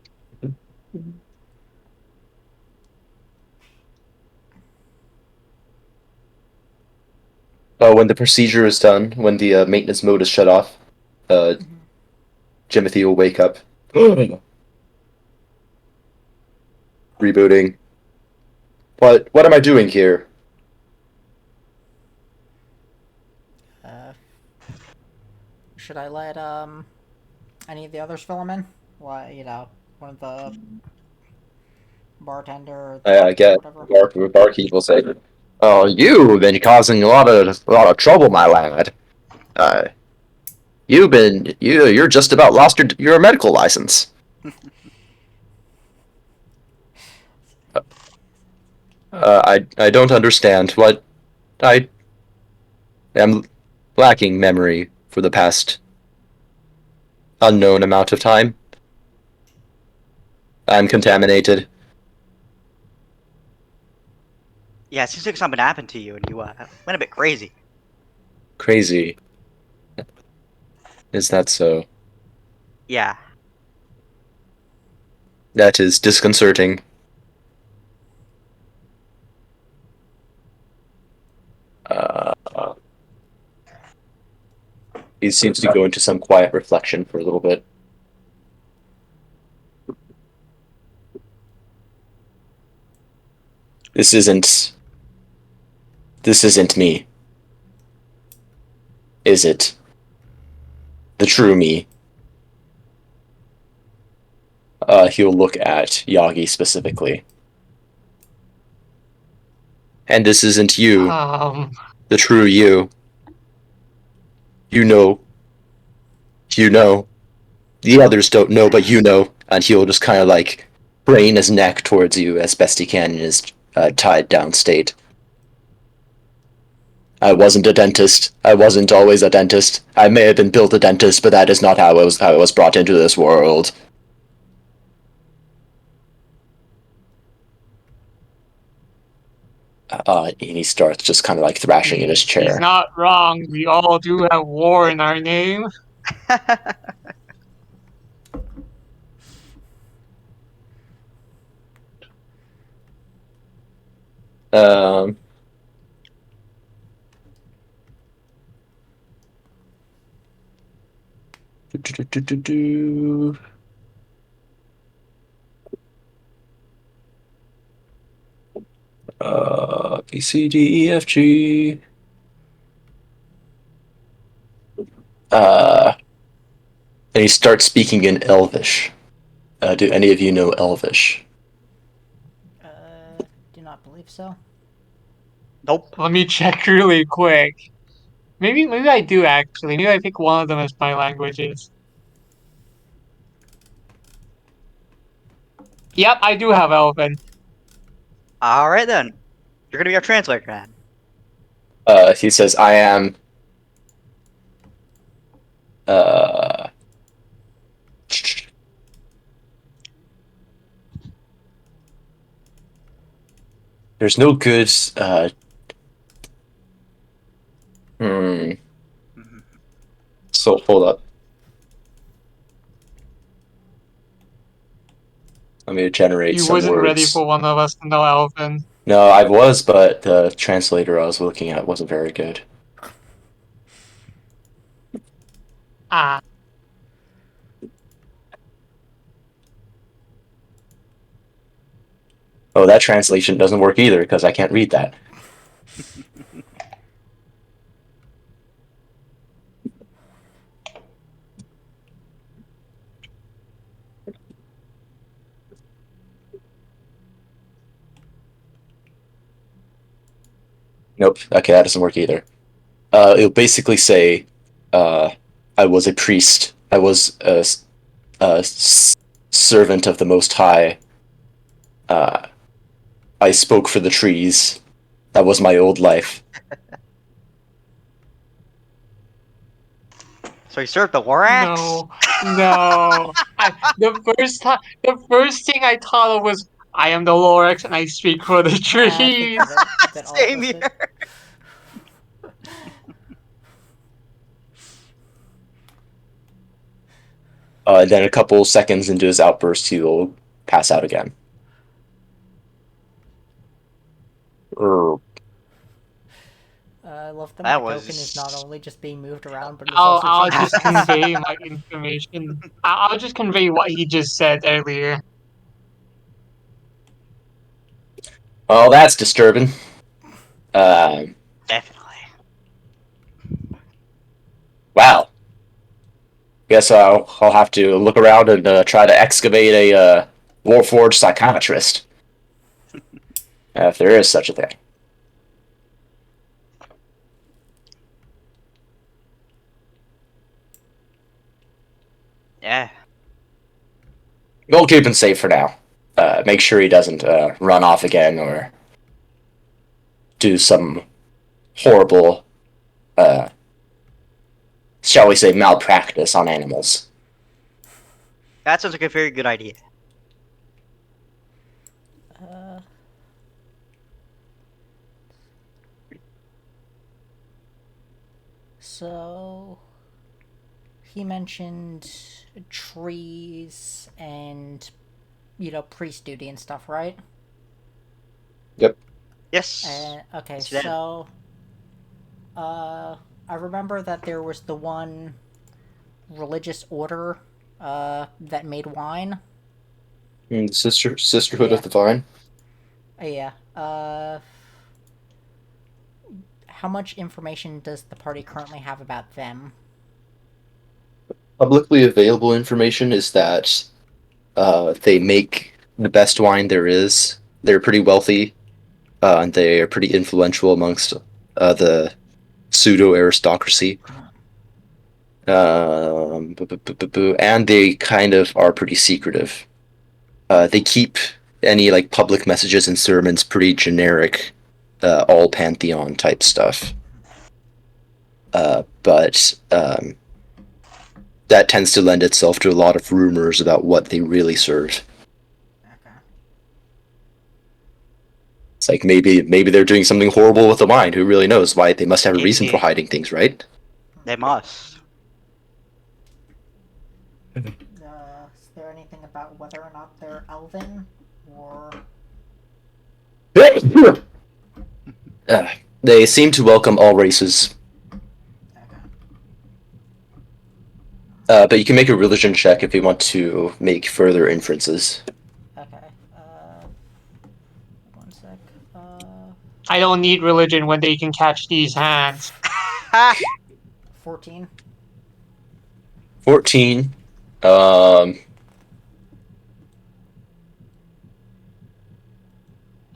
Uh, when the procedure is done, when the maintenance mode is shut off, Jimothy will wake up. Rebooting. What am I doing here? uh, should I let, any of the others fill him in? Why, one of the bartender, the I doctor, get whatever. barkeep will say, "Oh, you've been causing a lot of trouble, my lad. Uh, you're just about lost your medical license. I don't understand what I am lacking memory for the past unknown amount of time. I'm contaminated. Yeah, it seems like something happened to you and you went a bit crazy. Crazy. Is that so? Yeah. That is disconcerting. Uh, he seems to go into some quiet reflection for a little bit. This isn't. This isn't me, is it? The true me. He'll look at Yagi specifically. And this isn't you, um, the true you. You know. You know. The others don't know, but you know. And he'll just kind of like crane his neck towards you as best he can in his tied down state. I wasn't a dentist. I wasn't always a dentist. I may have been built a dentist, but that is not how I was brought into this world. And he starts just kind of like thrashing in his he's chair. not wrong. We all do have war in our name. Um, B, C, D, E, F, G. And he starts speaking in Elvish. Do any of you know Elvish? Do not believe so. Nope. Let me check really quick. Maybe I do actually. Maybe I pick one of them as my languages. Yep, I do have Elven. All right then. You're gonna be our translator, man. He says, I am. Uh, there's no good. Hmm. Mhm. So hold up. Let me generate You some wasn't ready words. for one of us to know Elven. No, I was, but the translator I was looking at wasn't very good. Ah, Oh, that translation doesn't work either because I can't read that. Nope. Okay, that doesn't work either. It'll basically say, I was a priest. I was a servant of the Most High. Uh, I spoke for the trees. That was my old life. So you served the war axe? no, no. The first thing I thought of was, I am the Lorax and I speak for the Yeah, I think trees. a bit Same opposite. here. Then a couple seconds into his outburst, he will pass out again. I love that my That token is not was. only just being moved around, but it is also I'll changing just class. convey my information. I'll just convey what he just said earlier. Oh, that's disturbing. Definitely. Wow. Guess I'll have to look around and try to excavate a Warforged psychiatrist, if there is such a thing. Yeah. We'll keep him safe for now. Make sure he doesn't run off again or do some horrible, shall we say, malpractice on animals. That sounds like a very good idea. Uh, so he mentioned trees and priest duty and stuff, right? Yep. Yes. Okay, Yes, you did. so I remember that there was the one religious order that made wine. Sisterhood Yeah. of the Vine. Yeah. How much information does the party currently have about them? Publicly available information is that they make the best wine there is. They're pretty wealthy, and they are pretty influential amongst the pseudo aristocracy. And they kind of are pretty secretive. They keep any like public messages and sermons pretty generic, all pantheon type stuff. But that tends to lend itself to a lot of rumors about what they really serve. Okay. It's like maybe they're doing something horrible with the mind. Who really knows? Why they must have a reason for Indeed. hiding things, right? They must. Is there anything about whether or not they're elven or? Uh, they seem to welcome all races. Okay. But you can make a religion check if you want to make further inferences. Okay. One sec. I don't need religion when they can catch these hands. 14. 14. Um,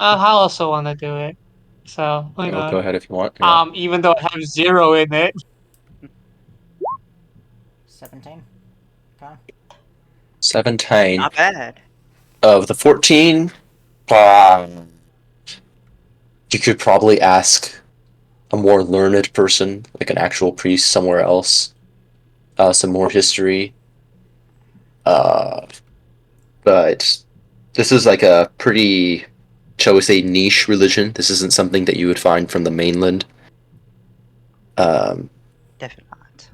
I also want to do it. So why go not? ahead if you want. Yeah. Even though I have 0 in it. 17. Okay. 17. Not bad. Of the 14, um, you could probably ask a more learned person, like an actual priest somewhere else, some more history. Uh, but this is like a pretty, shall we say, niche religion. This isn't something that you would find from the mainland. Um, Definitely not.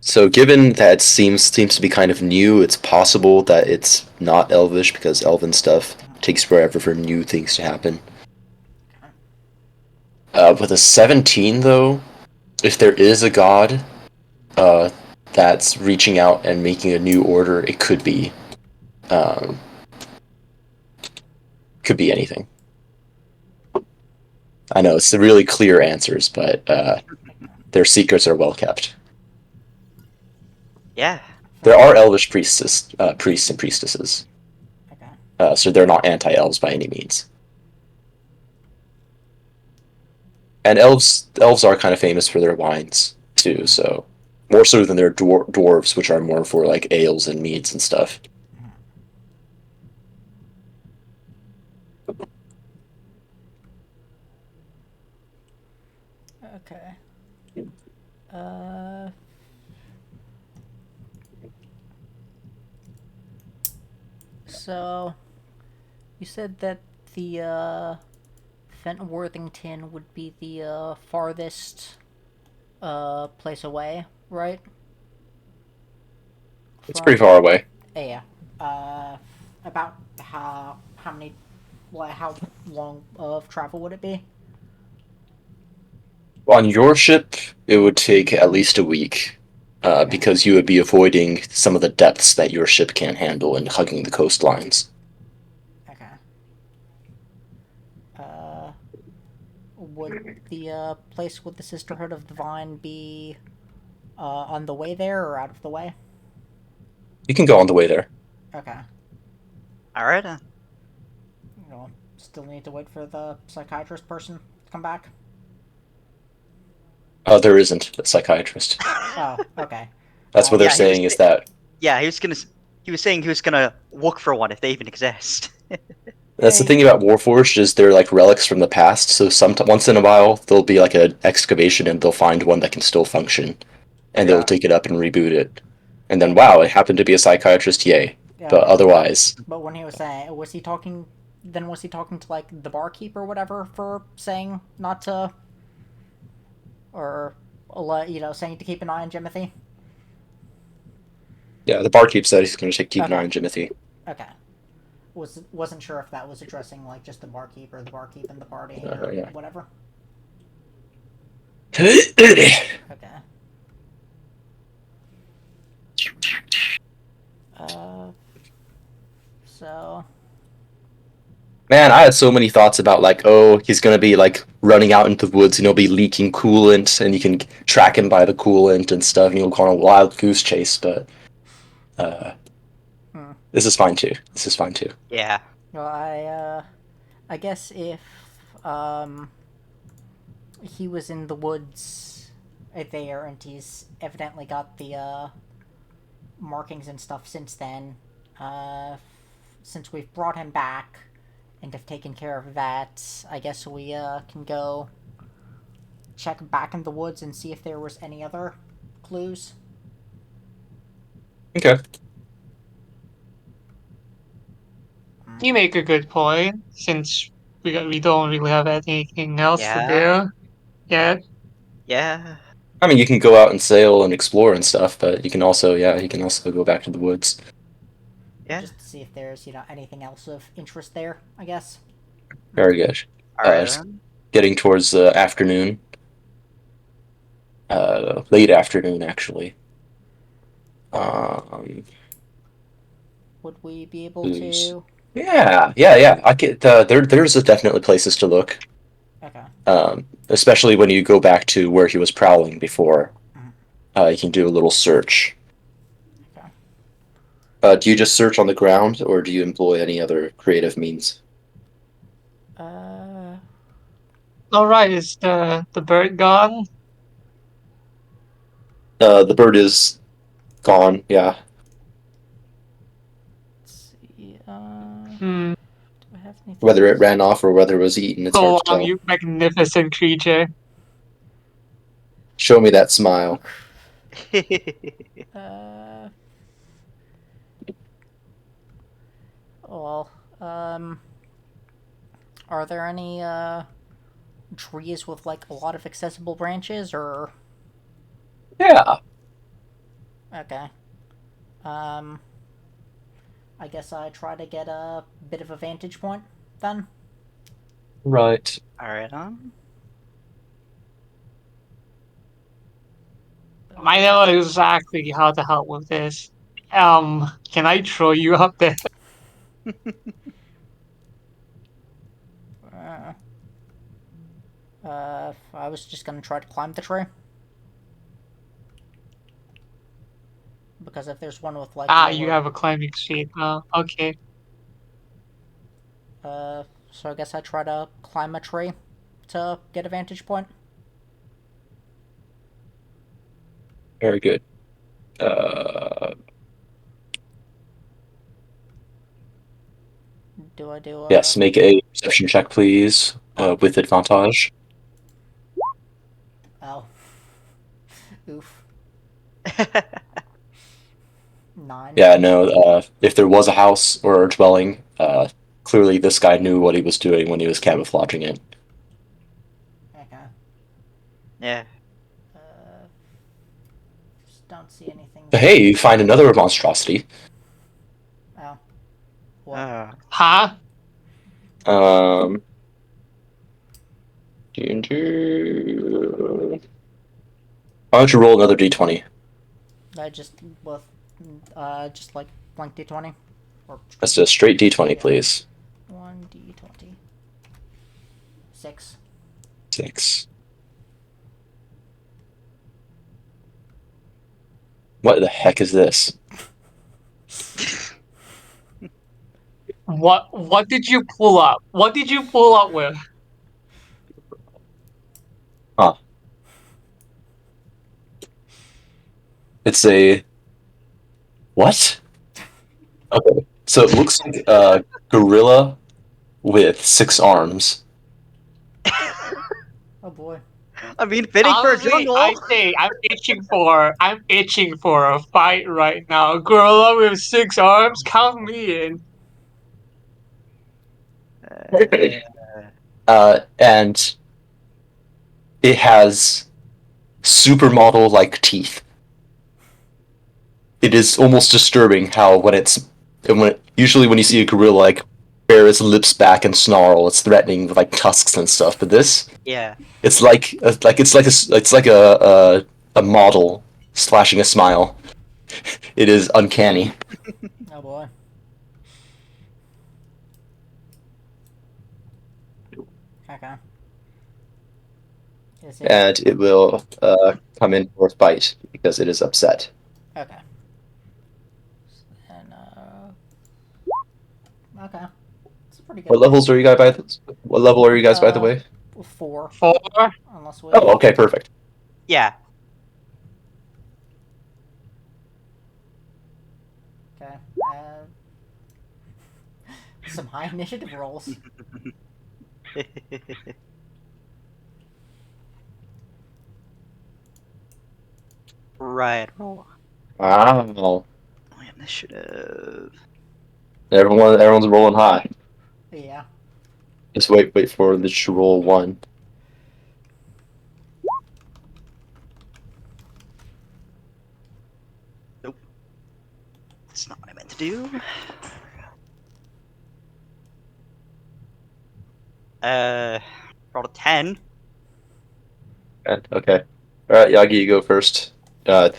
so, given that seems to be kind of new, it's possible that it's not Elvish because Elven stuff takes forever for new things to happen. With a 17, though, if there is a god uh, that's reaching out and making a new order, it um, could be anything. I know it's the really clear answers, but their secrets are well kept. Yeah. There are Elvish priests and priestesses, Okay. so they're not anti-elves by any means. And elves are kind of famous for their wines too, so more so than their dwarves, which are more for like ales and meads and stuff. Okay. Uh. So, you said that the Fenton would be the farthest place away, right? It's pretty From far away. yeah. About how many, like how long of travel would it be? On your ship, it would take at least a week, Okay. because you would be avoiding some of the depths that your ship can't handle and hugging the coastlines. Okay. Uh, would the place with the Sisterhood of the Vine be on the way there or out of the way? You can go on the way there. Okay. All right. You know, still need to wait for the psychiatrist person to come back. There isn't a psychiatrist. Oh, okay. That's what they're Yeah, he was. saying is that Yeah, he was gonna. He was saying he was gonna look for one if they even exist. that's the Hey. thing about Warforged is they're like relics from the past. So once in a while there'll be like an excavation and they'll find one that can still function, and they'll Yeah. take it up and reboot it. And then Yeah, wow, it happened to be a psychiatrist, yay. Yeah, But otherwise, but when he was saying, was he talking? Then was he talking to like the barkeep or whatever for saying not to, or saying to keep an eye on Jimothy? yeah, the barkeep said he's going to keep an eye Okay. on Jimothy. Okay. Wasn't sure if that was addressing like just the barkeep or the barkeep and the party or Yeah. whatever. Okay. Uh. So. Man, I had so many thoughts about like, oh, he's gonna be like running out into the woods and he'll be leaking coolant, and you can track him by the coolant and stuff, and he'll go on a wild goose chase. But uh, Hmm. this is fine too. This is fine too. Yeah. Well, I guess if um he was in the woods there and he's evidently got the markings and stuff since then. Since we've brought him back and have taken care of that, I guess we can go check back in the woods and see if there was any other clues. Okay. You make a good point since we don't really have anything else to Yeah. do yet. Yeah. I mean, you can go out and sail and explore and stuff, but you can also go back to the woods. Yeah. Just to see if there's anything else of interest there. I guess. Very good. All right. Just getting towards the afternoon, late afternoon actually. Would we be able Who's- to? Yeah. I get there's definitely places to look. Okay. Especially when you go back to where he was prowling before. You can do a little search. Okay. Do you just search on the ground, or do you employ any other creative means? Uh, All right, is the bird gone? The bird is gone. Yeah, let's see. Hmm. Do I have anything whether it else? ran off or whether it was eaten, it's hard So to long, tell. you magnificent creature. Show me that smile. Uh, well, are there any trees with like a lot of accessible branches, or Yeah, okay? Um, I guess I try to get a bit of a vantage point then. right. Alright, I know exactly how to help with this. Can I throw you up there? Uh, I was just gonna try to climb the tree because if there's one with like Ah, you lower, have a climbing sheet. Okay. so I guess I try to climb a tree to get a vantage point. Very good. Uh, Do I do a? yes, make a perception check, please, with advantage. Oh, oof, 9. Yeah, no. If there was a house or a dwelling, clearly this guy knew what he was doing when he was camouflaging it. Okay. yeah. Just don't see anything. Hey, you find another monstrosity. Oh, what? Huh? Um, why don't you roll another d20? I just with just like blank d20 or That's a straight d20, Yeah. please. 1d20. 6. 6. What the heck is this? What did you pull up? What did you pull up with? Huh. It's a... What? Okay. So it looks like a gorilla with 6 arms. Oh boy. I mean, fitting for a Honestly, jungle. I say I'm itching for a fight right now. Gorilla with 6 arms, count me in. And it has supermodel like teeth. It is almost disturbing how usually when you see a gorilla like bare its lips back and snarl, it's threatening with like tusks and stuff. But this, Yeah. it's like a model slashing a smile. It is uncanny. Oh boy. Okay. Is it And it will come in for a bite because it is upset. okay? And okay. It's pretty good. What levels are you guys by? What level are you guys by the way? 4, 4. unless we. Oh, okay, perfect. Yeah. Okay. Some high initiative rolls. Right. Roll. Wow. Initiative. Everyone's rolling high. Yeah. Just wait for the to roll 1. Nope. That's not what I meant to do. Rolled a 10. Okay. All right, Yagi, you go first. The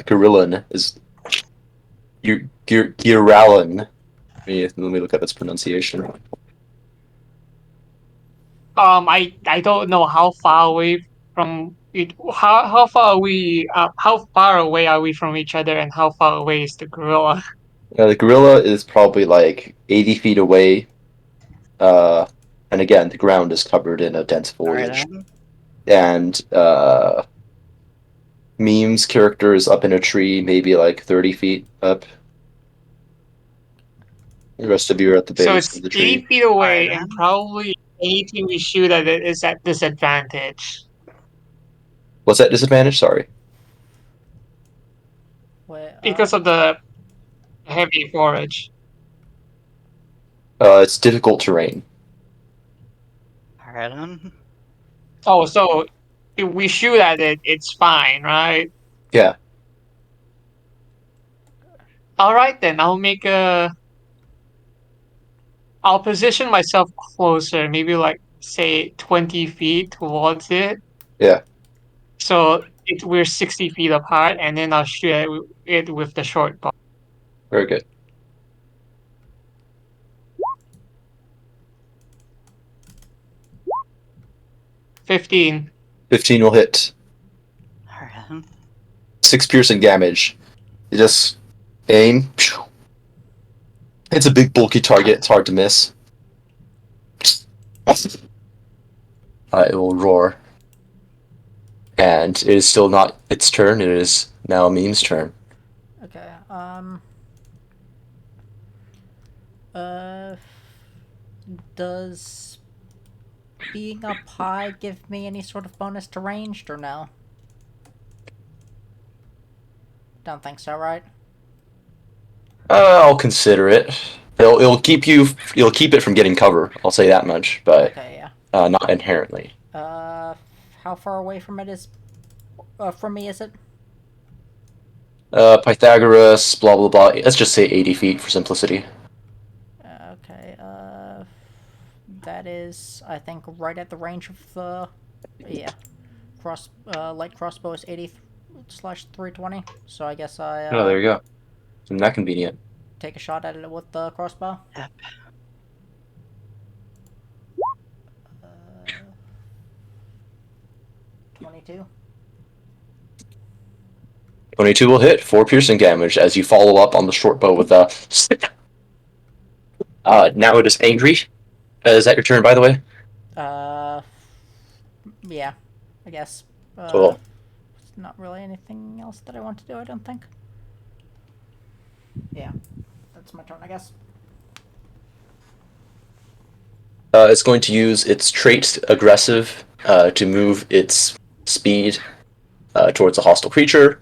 gorillan is Giralan. Let me look up its pronunciation. I don't know how far away from it. How far are we? How far away are we from each other, and how far away is the gorilla? The gorilla is probably like 80 feet away. And again, the ground is covered in a dense Alright foliage. then. And Meme's character is up in a tree, maybe like 30 feet up. The rest of you are at the So base it's of the 80 tree. feet away, Alright and then. probably anything we shoot at it is at disadvantage What's that disadvantage? Sorry. Wait, because of the heavy forage. It's difficult terrain. Alright then. Oh, so if we shoot at it, it's fine, right? Yeah. All right, then I'll position myself closer, maybe like say 20 feet towards it. Yeah. So we're 60 feet apart, and then I'll shoot it with the short bow. Very good. 15. 15 will hit. Alright then. 6 piercing damage. You just aim. It's a big bulky target. It's hard to miss. It will roar. And it is still not its turn. It is now Meme's turn. okay. Uh, does being up high give me any sort of bonus to ranged or no? Don't think so, right? I'll consider it. It'll keep it from getting cover. I'll say that much, but Okay, yeah. not inherently. How far away from it is from me is it? Pythagoras, blah blah blah. Let's just say 80 feet for simplicity. Okay, that is, I think, right at the range of the, yeah, light crossbow is 80/320, so I guess I, Oh, there you go. Isn't that convenient? take a shot at it with the crossbow. Yep. 22. 22 will hit. 4 piercing damage as you follow up on the short bow with a. Now it is angry. Is that your turn, by the way? Yeah, I guess. Cool. Not really anything else that I want to do, I don't think. Yeah, that's my turn, I guess. It's going to use its trait aggressive to move its speed towards a hostile creature.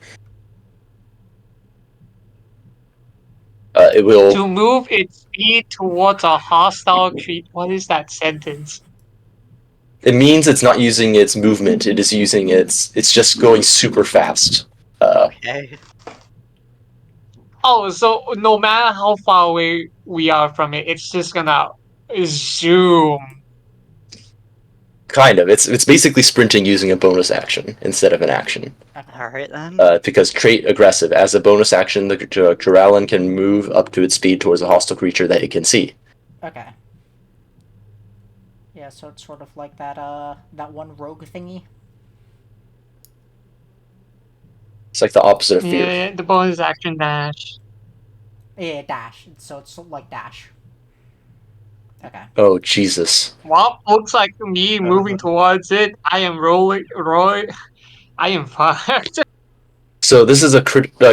It will. To move its speed towards a hostile creature. What is that sentence? It means it's not using its movement. It is using its. It's just going super fast. Okay. Oh, so no matter how far away we are from it, it's just gonna zoom. Kind of. It's basically sprinting using a bonus action instead of an action. Okay. Alright then. Because trait aggressive, as a bonus action, the Juralin can move up to its speed towards a hostile creature that it can see. Okay. Yeah, so it's sort of like that, that one rogue thingy. It's like the opposite of fear. Yeah, the bonus action dash. Yeah, dash. So it's like dash. Okay. Oh Jesus! Well, looks like me moving towards it. I am rolling, Roy. I am fucked. So this is a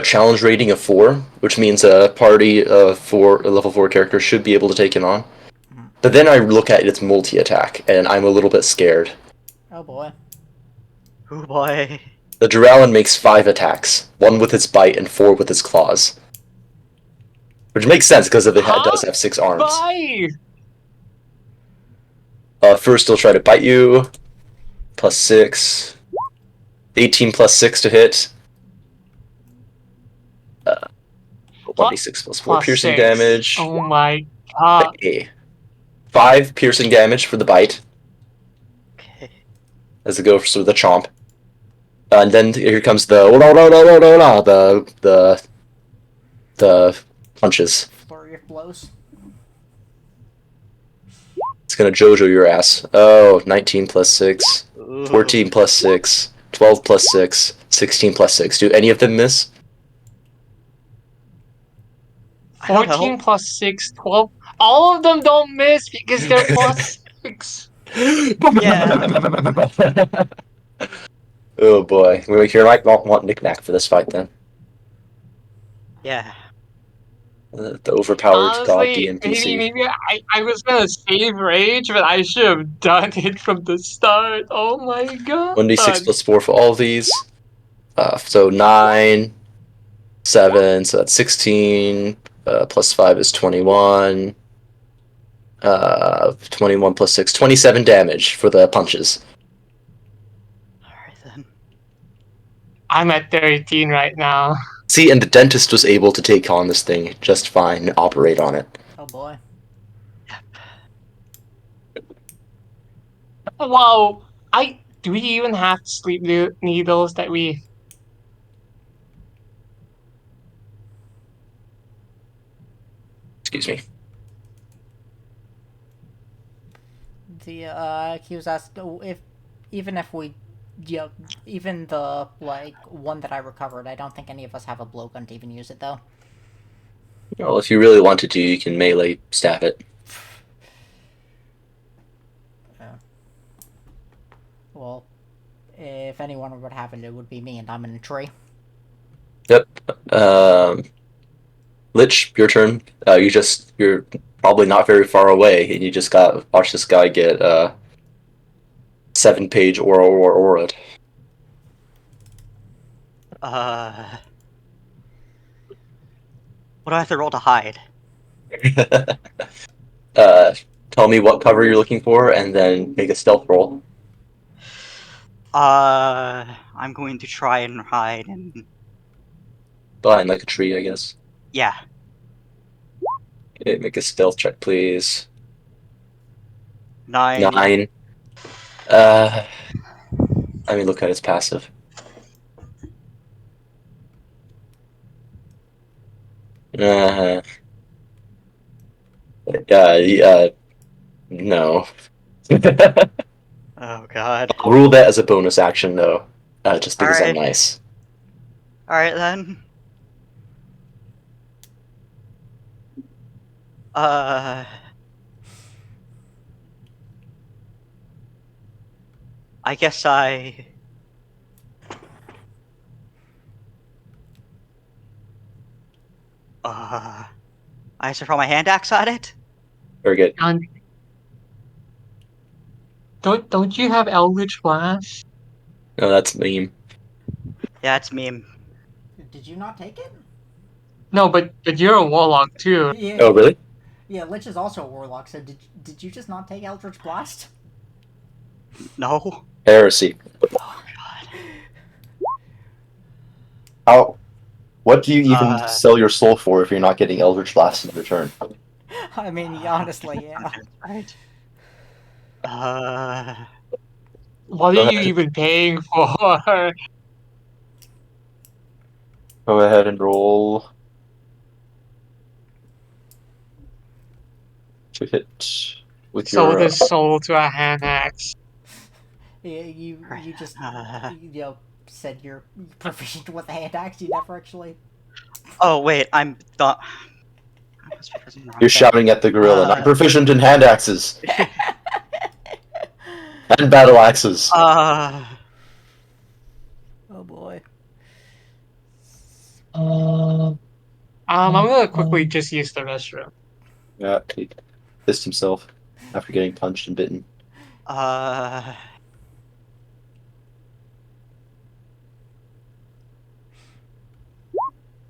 challenge rating of 4, which means a party of a level 4 character should be able to take it on. But then I look at its multi-attack, and I'm a little bit scared. Oh boy. Oh boy. The Duralin makes 5 attacks, 1 with its bite and 4 with its claws. Which makes sense, because it does have 6 arms. Bye. First, it'll try to bite you. Plus 6. 18 plus 6 to hit. 1d6 plus 4 Plus piercing 6. damage. Oh my god. Okay. 5 piercing damage for the bite, Okay. as it goes through the chomp. And then here comes the the punches. Flurry of blows. It's gonna JoJo your ass. Oh, 19 plus 6, 14 plus 6, 12 plus 6, 16 plus 6. Do any of them miss? I don't 14 know. plus 6, 12. All of them don't miss because they're plus 6. Yeah. Oh boy. We might not want Knick-Knack for this fight then. Yeah. The overpowered god Honestly, DMPC. maybe I was gonna save rage, but I should have done it from the start. Oh my god. 1d6 plus 4 for all of these. So 9, 7, so that's 16. Plus 5 is 21. 21 plus 6, 27 damage for the punches. Alright then. I'm at 13 right now. See, and the dentist was able to take on this thing just fine and operate on it. Oh boy. Wow. Do we even have sleep needles that we Excuse me. He was asked if even if we, yeah, even the like one that I recovered, I don't think any of us have a blowgun to even use it though. Well, if you really wanted to, you can melee stab it. Well, if anyone would have it, it would be me, and I'm in a tree. Yep. Lich, your turn. You're probably not very far away, and you just got watch this guy get 7-page aura. What do I have to roll to hide? uh, tell me what cover you're looking for, and then make a stealth roll. I'm going to try and hide and Behind like a tree, I guess. yeah. Okay, make a stealth check, please. 9. 9. Let me look at his passive. Uh, no. Oh god. I'll rule that as a bonus action, though, just because I'm Alright. nice. Alright then. I guess I should throw my hand axe at it? Very good. don't you have Eldritch Blast? No, that's meme. Yeah, it's meme. Did you not take it? No, but you're a warlock too. Yeah. Oh, really? Yeah, Lich is also a warlock. So did you just not take Eldritch Blast? No. Heresy. Oh god. How? What do you even sell your soul for if you're not getting Eldritch Blast in return? I mean, honestly, yeah. Right. What Go are you ahead. even paying for? Go ahead and roll to hit with Sold your. his soul to a hand axe. Yeah, you just Uh, you know said you're proficient with a hand axe. You never actually. oh wait, I'm not. I must be pressing the wrong You're thing. shouting at the gorilla. Uh, I'm proficient in hand axes and battle axes. Oh boy. I'm gonna quickly just use the restroom. Yeah, he pissed himself after getting punched and bitten. uh,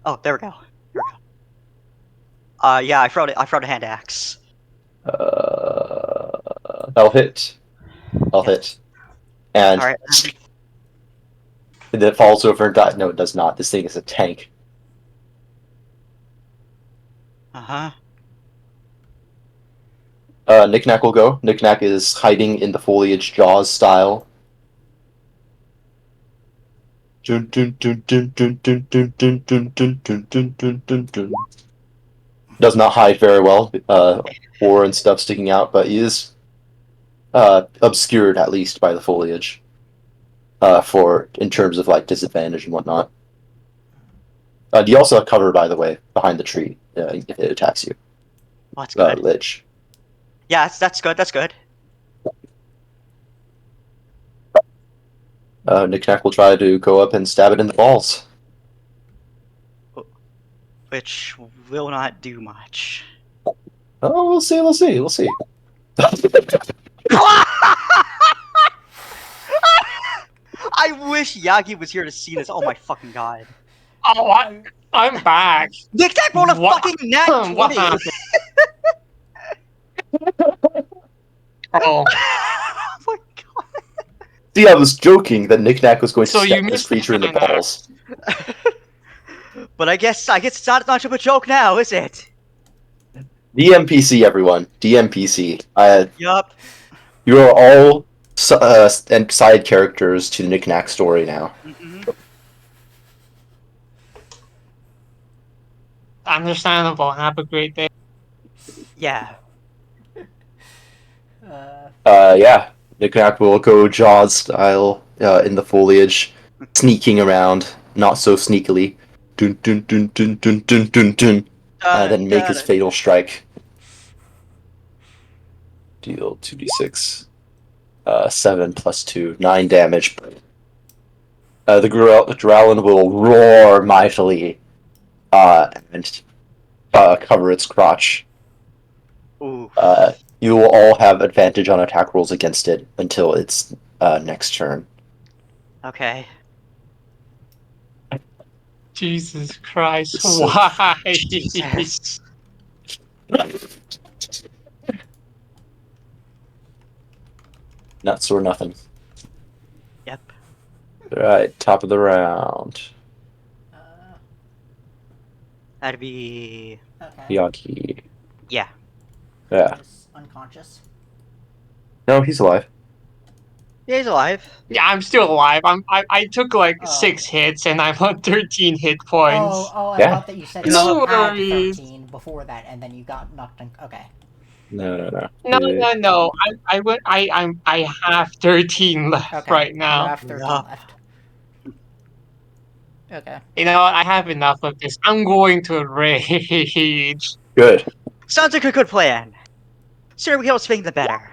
oh, there we go. There we go. Yeah, I throwed it. I throwed a hand axe. That'll hit. I'll hit. And All right. it falls over and dies. No, it does not. This thing is a tank. Uh huh. Knick-Knack will go. Knick-Knack is hiding in the foliage, Jaws style. Dun, dun, dun, dun, dun, dun, dun, dun, dun, dun, dun, dun, dun, dun, dun. Does not hide very well, ore and stuff sticking out, but he is obscured at least by the foliage. For in terms of like disadvantage and whatnot. You also have cover, by the way, behind the tree if it attacks you. Oh, that's good. Lich. Yeah, that's good. That's good. Knick-Knack will try to go up and stab it in the balls. Which will not do much. Oh, we'll see. We'll see. I wish Yagi was here to see this. Oh my fucking god. Oh, I'm back. Nick Tack rolled a What- fucking nat what 20! happened? Oh, Oh my god. See, I was joking that Knick-Knack was going to So you stab this missed creature in the Hannah. balls. But I guess it's not much of a joke now, is it? DMPC, everyone. DMPC. Yup. You are all side characters to the Knick-Knack story now. Mm-hmm. understandable. Have a great day. Yeah. Yeah. Knick-Knack will go Jaws style in the foliage, sneaking around, not so sneakily. Dun dun dun dun dun dun dun dun. Then make his fatal strike. Deal 2d6. 7 plus 2, 9 damage. The Growlin will roar mightily and cover its crotch. Ooh. You will all have advantage on attack rolls against it until its next turn. Okay. Jesus Christ! So- Why? Jesus. Nuts or nothing. Yep. Alright, top of the round. That'd be. Okay. Yaki. Yeah. Yeah. He's unconscious. No, he's alive. Yeah, he's alive. Yeah, I'm still alive. I took like Oh. 6 hits and I'm on 13 hit points. I Yeah. thought that you said No you had worries. 13 before that, and then you got knocked. Okay. No. No. I have 13 left Okay. right You now. have 13 Yup. left. Okay. You know what? I have enough of this. I'm going to rage. Good. Sounds like a good plan. Sooner we kill Sphinx, the better.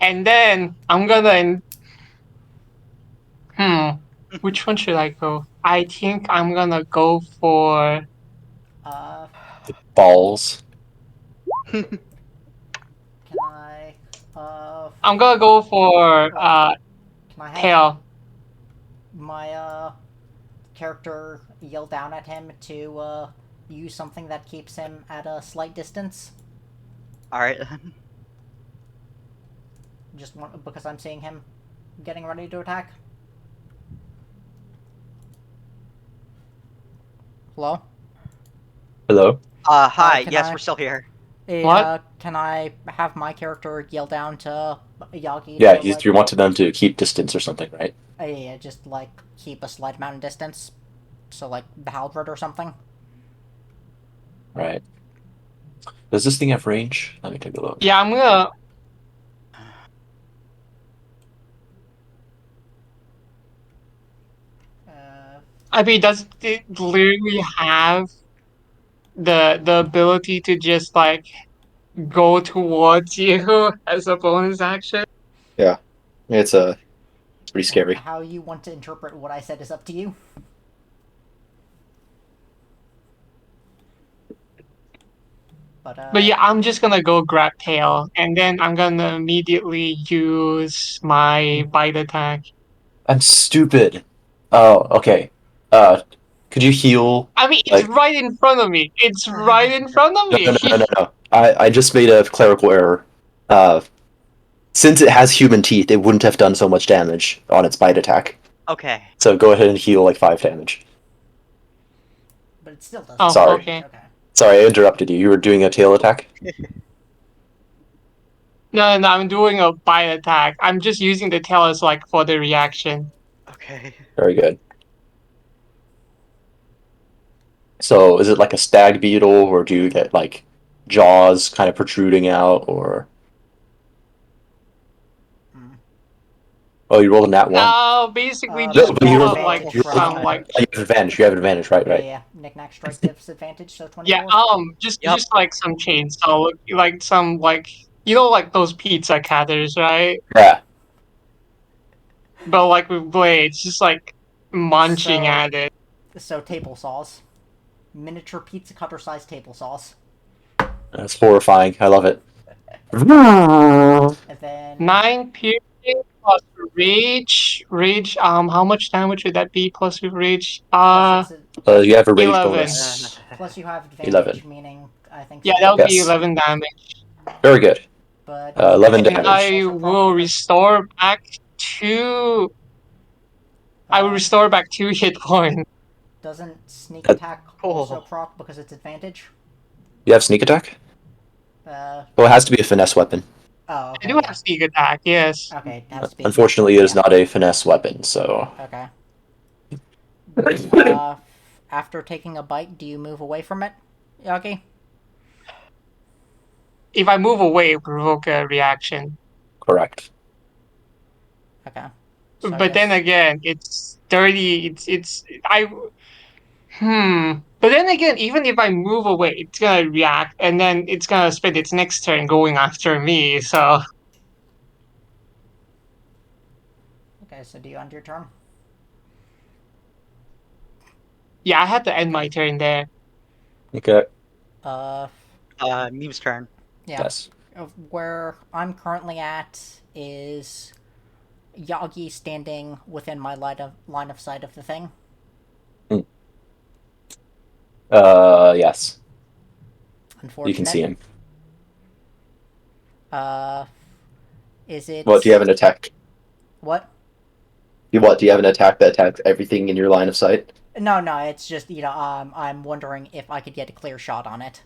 And then I'm gonna. Which one should I go? I think I'm gonna go for. Uh, Balls. can I? I'm gonna go for Can I have tail. my character yell down at him to use something that keeps him at a slight distance? Alright. Just because I'm seeing him getting ready to attack. Hello? Hello? Hi. can Yes, I- we're still here. What? Can I have my character yell down to Yagi? Yeah, to, you want them to keep distance or something, right? yeah, just like keep a slight amount of distance. So like the halberd or something. Right. Does this thing have range? Let me take a look. Yeah, I'm gonna. I mean, does it literally have the ability to just like go towards you as a bonus action? Yeah. It's pretty scary. How you want to interpret what I said is up to you. But yeah, I'm just gonna go grab tail, and then I'm gonna immediately use my bite attack. I'm stupid. Oh, okay. Could you heal? I mean, it's Like- right in front of me. It's right in front of me. No. I just made a clerical error. Since it has human teeth, it wouldn't have done so much damage on its bite attack. Okay. So go ahead and heal like 5 damage. But it still doesn't. Oh, Sorry. okay. Okay. Sorry, I interrupted you. You were doing a tail attack? No, I'm doing a bite attack. I'm just using the tail as like for the reaction. Okay. Very good. So is it like a stag beetle, or do you get like jaws kind of protruding out, or oh, you rolled a nat one. Basically No, just But you but you have rolled. like advantage, You rolled some so like you have advantage. You have advantage, right? yeah, Right. yeah. Knick-knack strike disadvantage, so yeah, 24. just Yep. just like some chainsaw, like some like like those pizza cutters, right? Yeah. But like with blades, just like munching So, at it. so table saws, miniature pizza cutter sized table saws, That's horrifying. I love it. and then 9 piercing plus rage. How much damage would that be plus with rage? plus it's plus You have a rage 11. bonus. plus you have 11. advantage, meaning I think Yeah, that would be Yes. 11 damage. Very good. but 11 And damage. I will restore back to. I will restore back 2 hit points. Doesn't sneak That- attack also Cool. proc because it's advantage? You have sneak attack? Uh, Well, it has to be a finesse weapon. oh, I okay, do yeah. have sneak attack, yes. Okay, it has to be. Unfortunately, it is yeah. not a finesse weapon, so. Okay. Uh, after taking a bite, do you move away from it, Yagi? If I move away, provoke a reaction. Correct. Okay. So I But then guess- again, it's 30. But then again, even if I move away, it's gonna react, and then it's gonna spend its next turn going after me. So Okay, so do you end your turn? yeah, I had to end my turn there. Okay. Uh, Meme's turn. yeah. Yes. Where I'm currently at is Yagi standing within my line of sight of the thing. Yes. Unfortunate. You can see him. Is it? What, do you have an attack? What? What, do you have an attack that attacks everything in your line of sight? No, it's just I'm wondering if I could get a clear shot on it.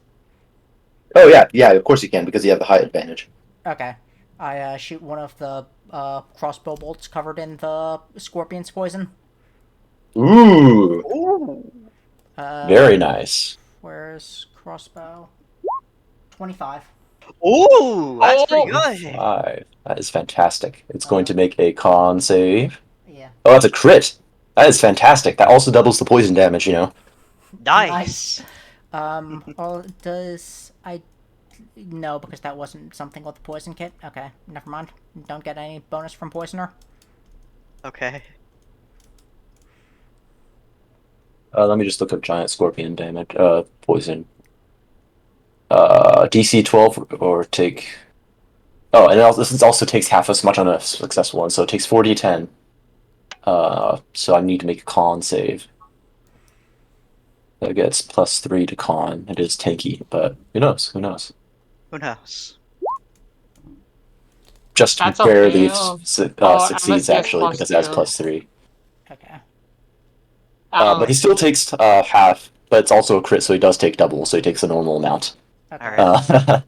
Oh, yeah, of course you can, because you have the height advantage. Okay, I shoot one of the crossbow bolts covered in the scorpion's poison. Ooh, Ooh. very nice. Where's crossbow? 25. Ooh, that's pretty Oh! good. 5. That is fantastic. It's going to make a con save. Yeah. Oh, that's a crit. That is fantastic. That also doubles the poison damage, you know. Nice. Well, does I? No, because that wasn't something with the poison kit. Okay, never mind. Don't get any bonus from poisoner. Okay. Let me just look up giant scorpion damage. Poison. DC 12 or take. Oh, and this also takes half as much on a successful one, so it takes 4d10. So I need to make a con save. That gets +3 to con. It is tanky, but who knows? Who knows? Who knows? Just That's a barely fail. succeeds, MSC actually, because it has +2. +3. Okay. But he still takes half, but it's also a crit, so he does take double, so he takes a normal amount. Okay.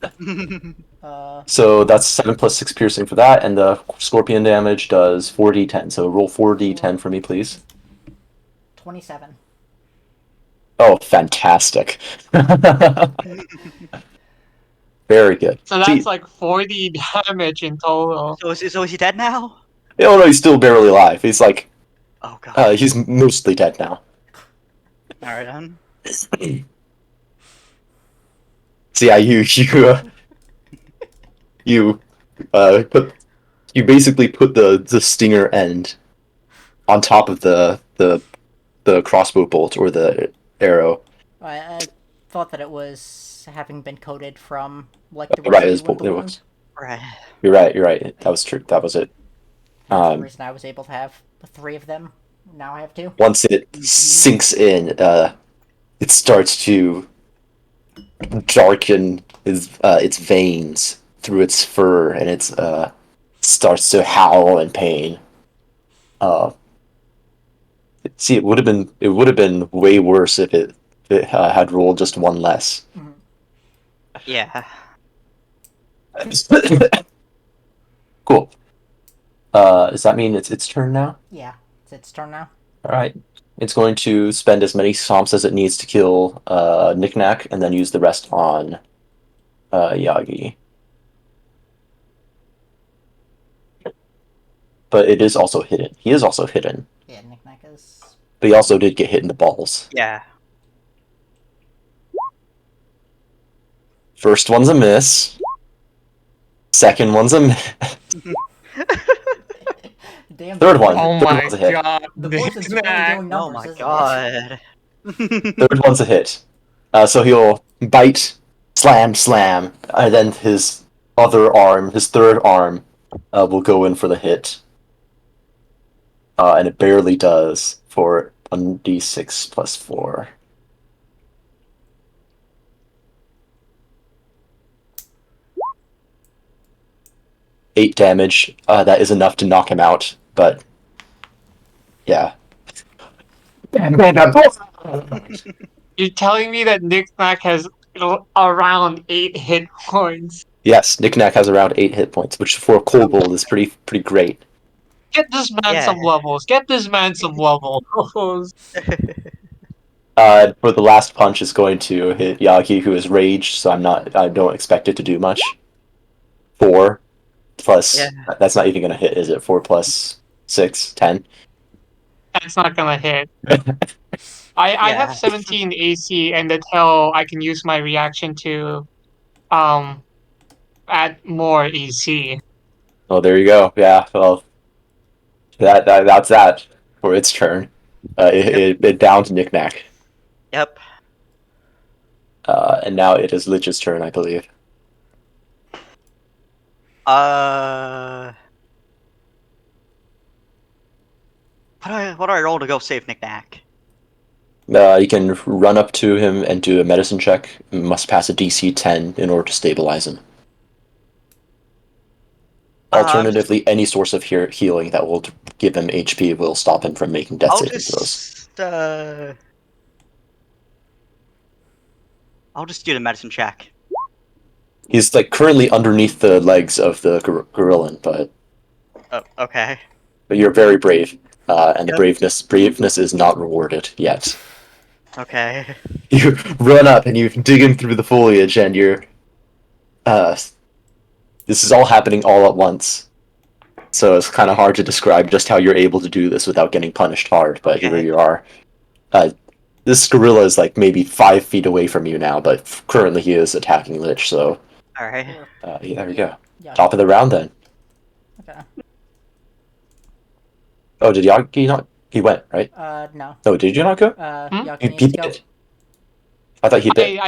So that's 7 plus 6 piercing for that, and the scorpion damage does 4d10. So roll 4d10 for me, please. 27. Oh, fantastic. Very good. So that's See, like 40 damage in total. So is he dead now? oh no, he's still barely alive. He's like, Oh god. he's mostly dead now. All right then. So yeah, you basically put the stinger end on top of the crossbow bolt or the arrow. I thought that it was having been coated from like the Right, residue in the it wound. was. Right. You're right. You're right. That was true. That was it. For some reason, I was able to have 3 of them. Now I have 2. Once it sinks in, it starts to darken its veins through its fur, and it starts to howl in pain. See, it would have been way worse if it had rolled just one less. Yeah. Cool. Does that mean it's its turn now? Yeah, it's its turn now. All right. It's going to spend as many swamps as it needs to kill Knick-Knack, and then use the rest on Yagi. But it is also hidden. He is also hidden. Yeah, Knick-Knack is... But he also did get hit in the balls. Yeah. First one's a miss. Second one's a miss. Damn. Third one. Oh Third my one's a hit. god. The poison's really Knick-Knack. doing numbers, Oh my isn't god. Third one's a hit. So he'll bite, slam, and then his other arm, his third arm, will go in for the hit. And it barely does for 1d6 plus 4. Eight damage. That is enough to knock him out, but yeah. You're telling me that Knick-Knack has around 8 hit points. Yes, Knick-Knack has around 8 hit points, which for a kobold is pretty great. Get this man Yeah. some levels. Get this man some levels. For the last punch is going to hit Yagi, who is raged, so I don't expect it to do much. 4 plus, Yeah. that's not even going to hit, is it? 4 plus 6, 10? That's not gonna hit. I have 17 AC, and that's how I can use my reaction to add more AC. Oh, there you go. Yeah, well, that's that for its turn. It downed Knick-Knack. Yep. And now it is Lich's turn, I believe. What do I roll to go save Knick-Knack? You can run up to him and do a medicine check. You must pass a DC 10 in order to stabilize him. Alternatively, any source of healing that will give him HP will stop him from making death saving throws. I'll just do the medicine check. He's like currently underneath the legs of the gorilla, but Oh, okay. you're very brave, and the Yep. braveness is not rewarded yet. Okay. You run up and you dig in through the foliage, and you're. This is all happening all at once, so it's kind of hard to describe just how you're able to do this without getting punished hard. But here Okay. you are. This gorilla is like maybe 5 feet away from you now, but currently he is attacking Lich. So Alright. yeah, there we go. Yeah. Top of the round then. Okay. Oh, did Yagi not? He went, right? No. No, did you not go? Yeah, He can you go? bit. I thought he bit.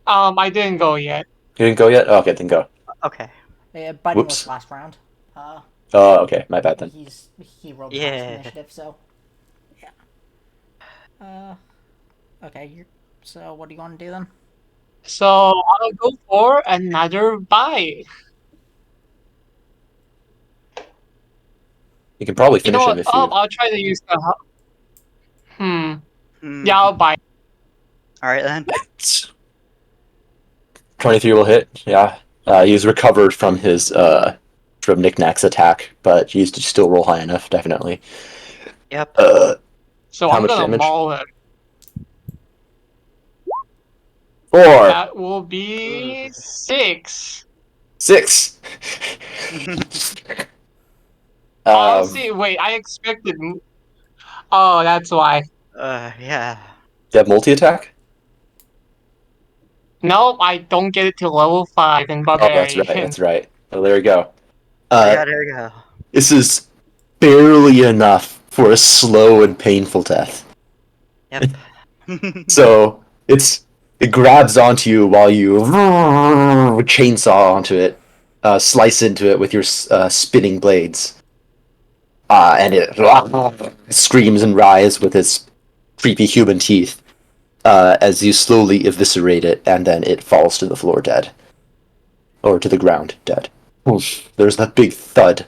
I didn't go yet. You didn't go yet? Oh, okay, then go. Okay. Yeah, biting Whoops. was last round. Oh, okay, my bad then. He rolled the Yeah. highest initiative, so yeah. Okay. So what do you want to do then? So I'll go for another bite. You can probably You know finish what? him if you. I'll try to use the. Hmm. Yeah, I'll bite. Alright then. 23 will hit. Yeah. He's recovered from his from Knick-Knack's attack, but he's to still roll high enough, definitely. Yep. So How I'm much gonna damage? maul him. 4, That will be 6. 6. Honestly, wait, I expected. Oh, that's why. Yeah. You have multi-attack? No, I don't get it till level 5 in Oh, Barbarian. that's right. Oh, there we go. Yeah, there we go. This is barely enough for a slow and painful death. Yep. So it grabs onto you while you chainsaw onto it, slice into it with your spinning blades, and it screams and writhes with its creepy human teeth as you slowly eviscerate it, and then it falls to the floor dead, or to the ground dead. Oof. There's that big thud.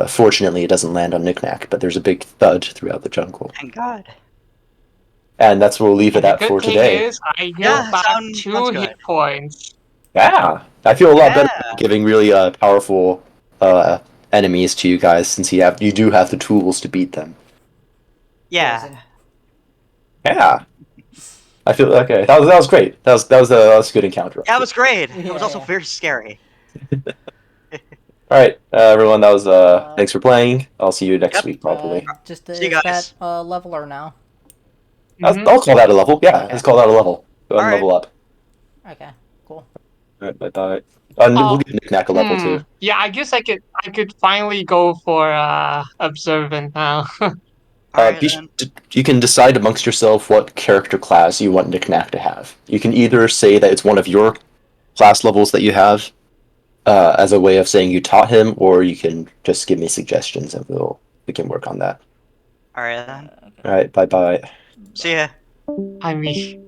Fortunately, it doesn't land on Knick-Knack, but there's a big thud throughout the jungle. Thank God. And that's where we'll leave it The at good for thing today. is, I healed Yeah, back sounds 2 good. hit points. Yeah, I feel a lot better Yeah. giving really powerful enemies to you guys, since you do have the tools to beat them. Yeah. Poison. Yeah, I feel okay. That was great. That was a good encounter. That was great. It was Yeah, also yeah. very scary. All right, everyone. That was thanks for playing. I'll see you next Yep. week probably. Just See you is that guys. leveler now? I'll call that a level. Yeah, Okay. let's call that a level. Go ahead and All right. level up. Okay, cool. All right, bye bye. And we'll give Knick-Knack a level too. Yeah, I guess I could finally go for observant now. All right then. You can decide amongst yourself what character class you want Knick-Knack to have. You can either say that it's one of your class levels that you have, as a way of saying you taught him, or you can just give me suggestions and we can work on that. All right then. Okay. All right, bye bye. See ya. I mean.